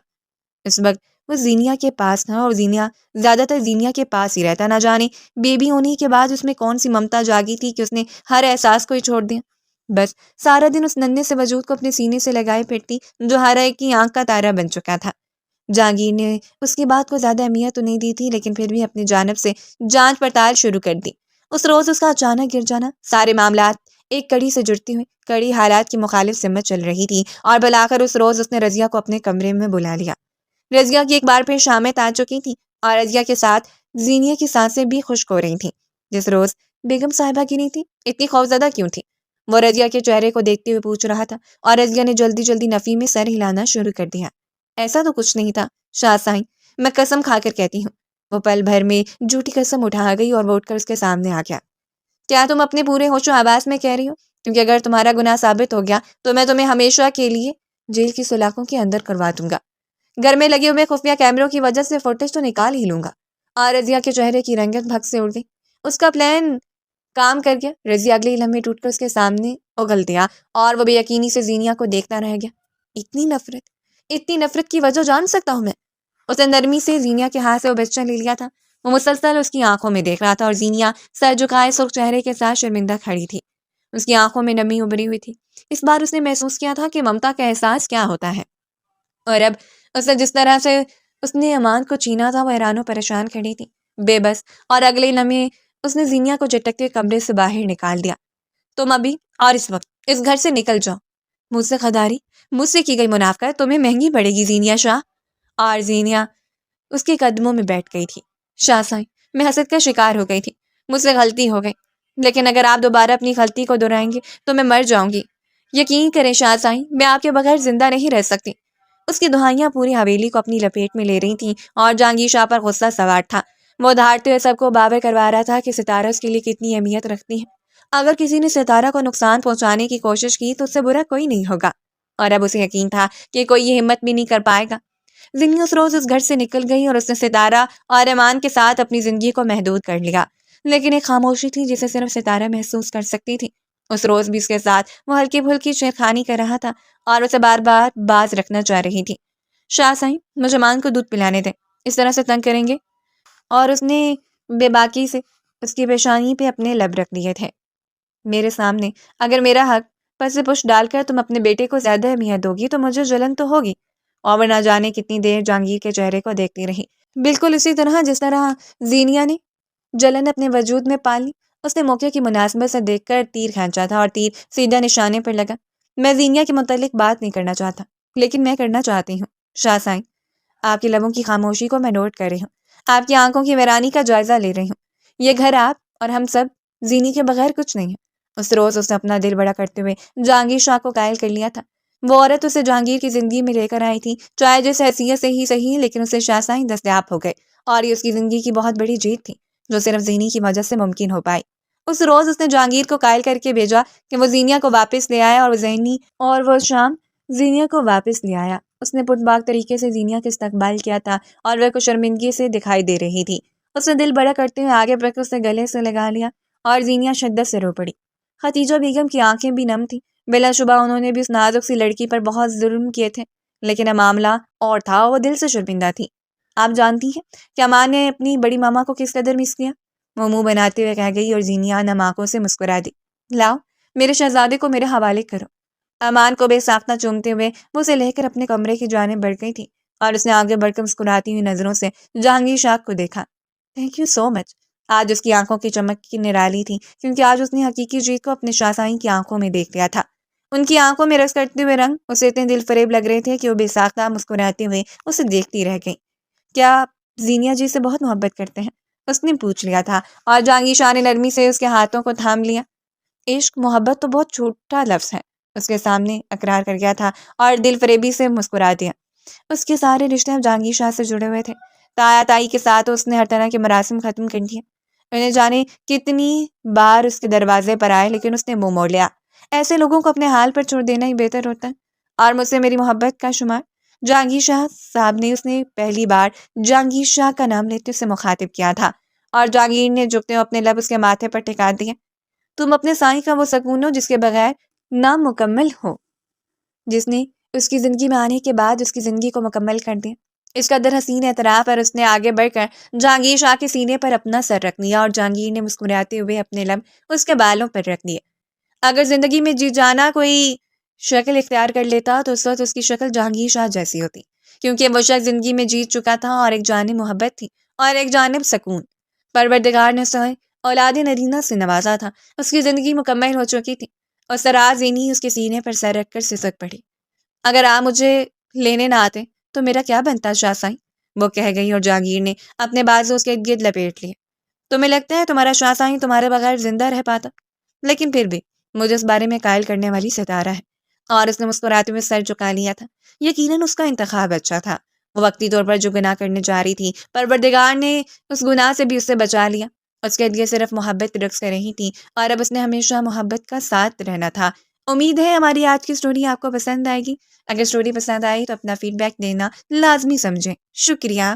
اس وقت وہ زینیا کے پاس تھا، اور زینیا زیادہ تر زینیا کے پاس ہی رہتا۔ نہ جانے بیبی ہونے کے بعد اس میں کون سی ممتا جاگی تھی کہ اس نے ہر احساس کو ہی چھوڑ دیا۔ بس سارا دن اس ننھے سے وجود کو اپنے سینے سے لگائے پھرتی، جو ہر ایک کی آنکھ کا تارا بن چکا تھا۔ جہانگیر نے اس کی بات کو زیادہ اہمیت تو نہیں دی تھی، لیکن پھر بھی اپنی جانب سے جانچ پڑتال شروع کر دی۔ اس روز اس کا اچانک گر جانا، سارے معاملات ایک کڑی سے جڑتی ہوئی کڑی حالات کی مخالف سمت چل رہی تھی، اور بالآخر اس روز اس نے رضیہ کو اپنے کمرے میں بلا لیا۔ رضیہ کی ایک بار پھر شامت آ چکی تھی، اور رضیہ کے ساتھ زینیا کی سانسیں بھی خشک ہو رہی تھیں۔ جس روز بیگم صاحبہ گری تھی، اتنی خوفزدہ کیوں تھی؟ وہ رضیہ کے چہرے کو دیکھتے ہوئے پوچھ رہا تھا، اور رضیہ نے جلدی جلدی نفی میں سر ہلانا شروع کر دیا۔ ایسا تو کچھ نہیں تھا شاہ سائیں، میں قسم کھا کر کہتی ہوں۔ وہ پل بھر میں جھوٹی قسم اٹھا گئی، اور وہ اٹھ کر اس کے سامنے آ گیا۔ کیا تم اپنے پورے ہوش و حواس میں کہہ رہی ہو؟ کیونکہ اگر تمہارا گناہ ثابت ہو گیا تو میں تمہیں ہمیشہ کے لیے جیل کی سلاخوں کے اندر کروا دوں گا۔ گھر میں لگے ہوئے خفیہ کیمروں کی وجہ سے فوٹیج تو نکال ہی لوں گا۔ اور رضیہ کے چہرے کی رنگت بھگ سے اڑ گئی۔ اس کا پلان کام کر گیا۔ رضیہ اگلے لمحے ٹوٹ کر اس کے سامنے اگل دیا، اور وہ بے یقینی سے زینیا کو دیکھتا رہ گیا۔ اتنی نفرت کی وجہ جان سکتا ہوں میں؟ اس نے نرمی سے زینیا کے ہاتھ سے وہ بچہ لے لیا تھا۔ وہ مسلسل اس کی آنکھوں میں دیکھ رہا تھا، اور زینیا سر جھکائے سرخ چہرے کے ساتھ شرمندہ کھڑی تھی۔ اس کی آنکھوں میں نمی ابھری ہوئی تھی۔ اس بار اس نے محسوس کیا تھا کہ ممتا کا احساس کیا ہوتا ہے، اور اب اس نے جس طرح سے اس نے امان کو چینا تھا، وہ حیران و پریشان کھڑی تھی، بے بس۔ اور اگلے لمحے اس نے زینیا کو جھٹکتے کمرے سے باہر نکال دیا۔ تم ابھی اور اس وقت اس گھر سے نکل جاؤ۔ مجھ سے غداری، مجھ سے کی گئی منافقت تمہیں مہنگی پڑے گی زینیا شاہ۔ اور زینیا اس کے قدموں میں بیٹھ گئی تھی۔ شاہ سائیں، میں حسد کا شکار ہو گئی تھی، مجھ سے غلطی ہو گئی۔ لیکن اگر آپ دوبارہ اپنی غلطی کو دہرائیں گے تو میں مر جاؤں گی۔ یقین کریں شاہ سائیں، میں آپ کے بغیر زندہ نہیں رہ سکتی۔ اس کی دہائیاں پوری حویلی کو اپنی لپیٹ میں لے رہی تھیں اور جہانگیر شاہ پر غصہ سوار تھا۔ وہ دھاڑتے ہوئے سب کو باور کروا رہا تھا کہ ستارہ اس کے لیے کتنی اہمیت رکھتی ہے۔ اگر کسی نے ستارہ کو نقصان پہنچانے کی کوشش کی تو اس سے برا کوئی نہیں ہوگا، اور اب اسے یقین تھا کہ کوئی یہ ہمت بھی نہیں کر پائے گا۔ زنی اس روز اس گھر سے نکل گئی اور اس نے ستارہ اور ایمان کے ساتھ اپنی زندگی کو محدود کر لیا، لیکن ایک خاموشی تھی جسے صرف ستارہ محسوس کر سکتی تھی۔ اس روز بھی اس کے ساتھ وہ ہلکی پھلکی چھیڑخانی کر رہا تھا اور اسے بار بار باز رکھنا چاہ رہی تھی۔ شاہ سائیں، مجھے مان کو دودھ پلانے دیں، اس طرح سے تنگ کریں گے؟ اور اس نے بے باکی سے اس کی پیشانی پہ اپنے لب رکھ دیے تھے۔ میرے سامنے اگر میرا حق پس پش ڈال کر تم اپنے بیٹے کو زیادہ اہمیت دو گی تو مجھے جلن تو ہوگی۔ اور وہ نہ جانے کتنی دیر جہانگیر کے چہرے کو دیکھتی رہی، بالکل اسی طرح جس طرح زینیا نے جلن اپنے وجود میں پالی۔ اس نے موقع کی مناسبت سے دیکھ کر تیر کھینچا تھا اور تیر سیدھا نشانے پر لگا۔ میں زینیا کے متعلق بات نہیں کرنا چاہتا، لیکن میں کرنا چاہتی ہوں۔ شاہ سائیں، آپ کے لبوں کی خاموشی کو میں نوٹ کر رہی ہوں، آپ کی آنکھوں کی ویرانی کا جائزہ لے رہی ہوں۔ یہ گھر آپ اور ہم سب زینی کے بغیر کچھ نہیں ہے۔ اس روز اس نے اپنا دل بڑا کرتے ہوئے جہانگیر شاہ کو قائل کر لیا تھا۔ وہ عورت اسے جہانگیر کی زندگی میں لے کر آئی تھی، چاہے جس حیثیت سے ہی صحیح، لیکن اسے شاہ سائیں دستیاب ہو گئے، اور یہ اس کی زندگی کی بہت بڑی جیت تھی جو صرف زینی کی وجہ سے ممکن ہو پائی۔ اس روز اس نے جہانگیر کو قائل کر کے بھیجا کہ وہ زینیا کو واپس لے آئے، اور وہ شام زینیا کو واپس لے آیا۔ اس نے پٹ باغ طریقے سے زینیا کا استقبال کیا تھا اور وہ کچھ شرمندگی سے دکھائی دے رہی تھی۔ اس نے دل بڑا کرتے ہوئے آگے بڑھ کر اسے گلے سے لگا لیا اور زینیا شدت سے رو پڑی۔ خدیجہ بیگم کی آنکھیں بھی نم تھیں۔ بلا شبہ انہوں نے بھی اس نازک سی لڑکی پر بہت ظلم کیے تھے، لیکن اب معاملہ اور تھا، وہ دل سے شرمندہ تھی۔ آپ جانتی ہیں کہ امان نے اپنی بڑی ماما کو کس قدر مس کیا؟ وہ منہ بناتے ہوئے کہہ گئی اور زینیا نم آنکھوں سے مسکرا دی۔ لاؤ میرے شہزادے کو میرے حوالے کرو۔ امان کو بے ساختہ چومتے ہوئے وہ اسے لے کر اپنے کمرے کی جانب بڑھ گئی تھی اور اس نے آگے بڑھ کر مسکراتی ہوئی نظروں سے جہانگیر شاہ کو دیکھا۔ تھینک یو سو مچ۔ آج اس کی آنکھوں کی چمک کی نرالی تھی، کیونکہ آج اس نے حقیقی جیت کو اپنے شاہ سائیں کی آنکھوں میں دیکھ لیا تھا۔ ان کی آنکھوں میں رقص کرتے ہوئے رنگ اسے اتنے دل فریب لگ رہے تھے کہ وہ بے ساختہ مسکراتے ہوئے اسے دیکھتی رہ گئی۔ کیا آپ زینیا جی سے بہت محبت کرتے ہیں؟ اس نے پوچھ لیا تھا، اور جہانگیر شاہ نے نرمی سے اس کے ہاتھوں کو تھام لیا۔ عشق محبت تو بہت چھوٹا لفظ ہے، اس کے سامنے اقرار کر گیا تھا اور دل فریبی سے مسکرا دیا۔ اس کے سارے رشتے اب جہانگیر شاہ سے جڑے ہوئے تھے۔ تایا تائی کے ساتھ اس نے ہر طرح کے مراسم ختم کر دیے۔ انہیں جانے کتنی بار اس کے دروازے پر آئے، لیکن اس نے منہ موڑ لیا۔ ایسے لوگوں کو اپنے حال پر چھوڑ دینا ہی بہتر ہوتا ہے۔ اور مجھ سے میری محبت کا شمار؟ جہانگیر شاہ صاحب نے اس نے پہلی بار جہانگیر شاہ کا نام لیتے اسے مخاطب کیا تھا، اور جہانگیر نے جھکتے ہوئے اپنے لب اس کے ماتھے پر ٹکا دیے۔ تم اپنے سائیں کا وہ سکون ہو جس کے بغیر نامکمل ہو، جس نے اس کی زندگی میں آنے کے بعد اس کی زندگی کو مکمل کر دیا۔ اس قدر حسین اعتراف پر اس نے آگے بڑھ کر جہانگیر شاہ کے سینے پر اپنا سر رکھ دیا، اور جہانگیر نے مسکراتے ہوئے اپنے لب اس کے بالوں پر رکھ دیے۔ اگر زندگی میں جی جانا کوئی شکل اختیار کر لیتا تو اس وقت اس کی شکل جہانگیر شاہ جیسی ہوتی، کیونکہ وہ شخص زندگی میں جیت چکا تھا، اور ایک جانب محبت تھی اور ایک جانب سکون۔ پروردگار نے اسے اولاد نرینہ سے نوازا تھا، اس کی زندگی مکمل ہو چکی تھی۔ اور سراز زینی اس کے سینے پر سر رکھ کر سسک پڑی۔ اگر آپ مجھے لینے نہ آتے تو میرا کیا بنتا شاہ سائیں؟ وہ کہہ گئی، اور جہانگیر نے اپنے بازو اس کے گرد لپیٹ لیے۔ تمہیں لگتا ہے تمہارا شاہ سائیں تمہارے بغیر زندہ رہ پاتا؟ لیکن پھر بھی مجھے اس بارے میں قائل کرنے والی ستارہ ہے۔ اور اس نے مسکراتے ہوئے سر جھکا لیا تھا۔ یقیناً اس کا انتخاب اچھا تھا۔ وہ وقتی طور پر جو گناہ کرنے جا رہی تھی، پروردگار نے اس گناہ سے بھی اسے بچا لیا۔ اس کے لیے صرف محبت رقص کر رہی تھی، اور اب اس نے ہمیشہ محبت کا ساتھ رہنا تھا۔ امید ہے ہماری آج کی سٹوری آپ کو پسند آئے گی۔ اگر سٹوری پسند آئی تو اپنا فیڈ بیک دینا لازمی سمجھیں۔ شکریہ۔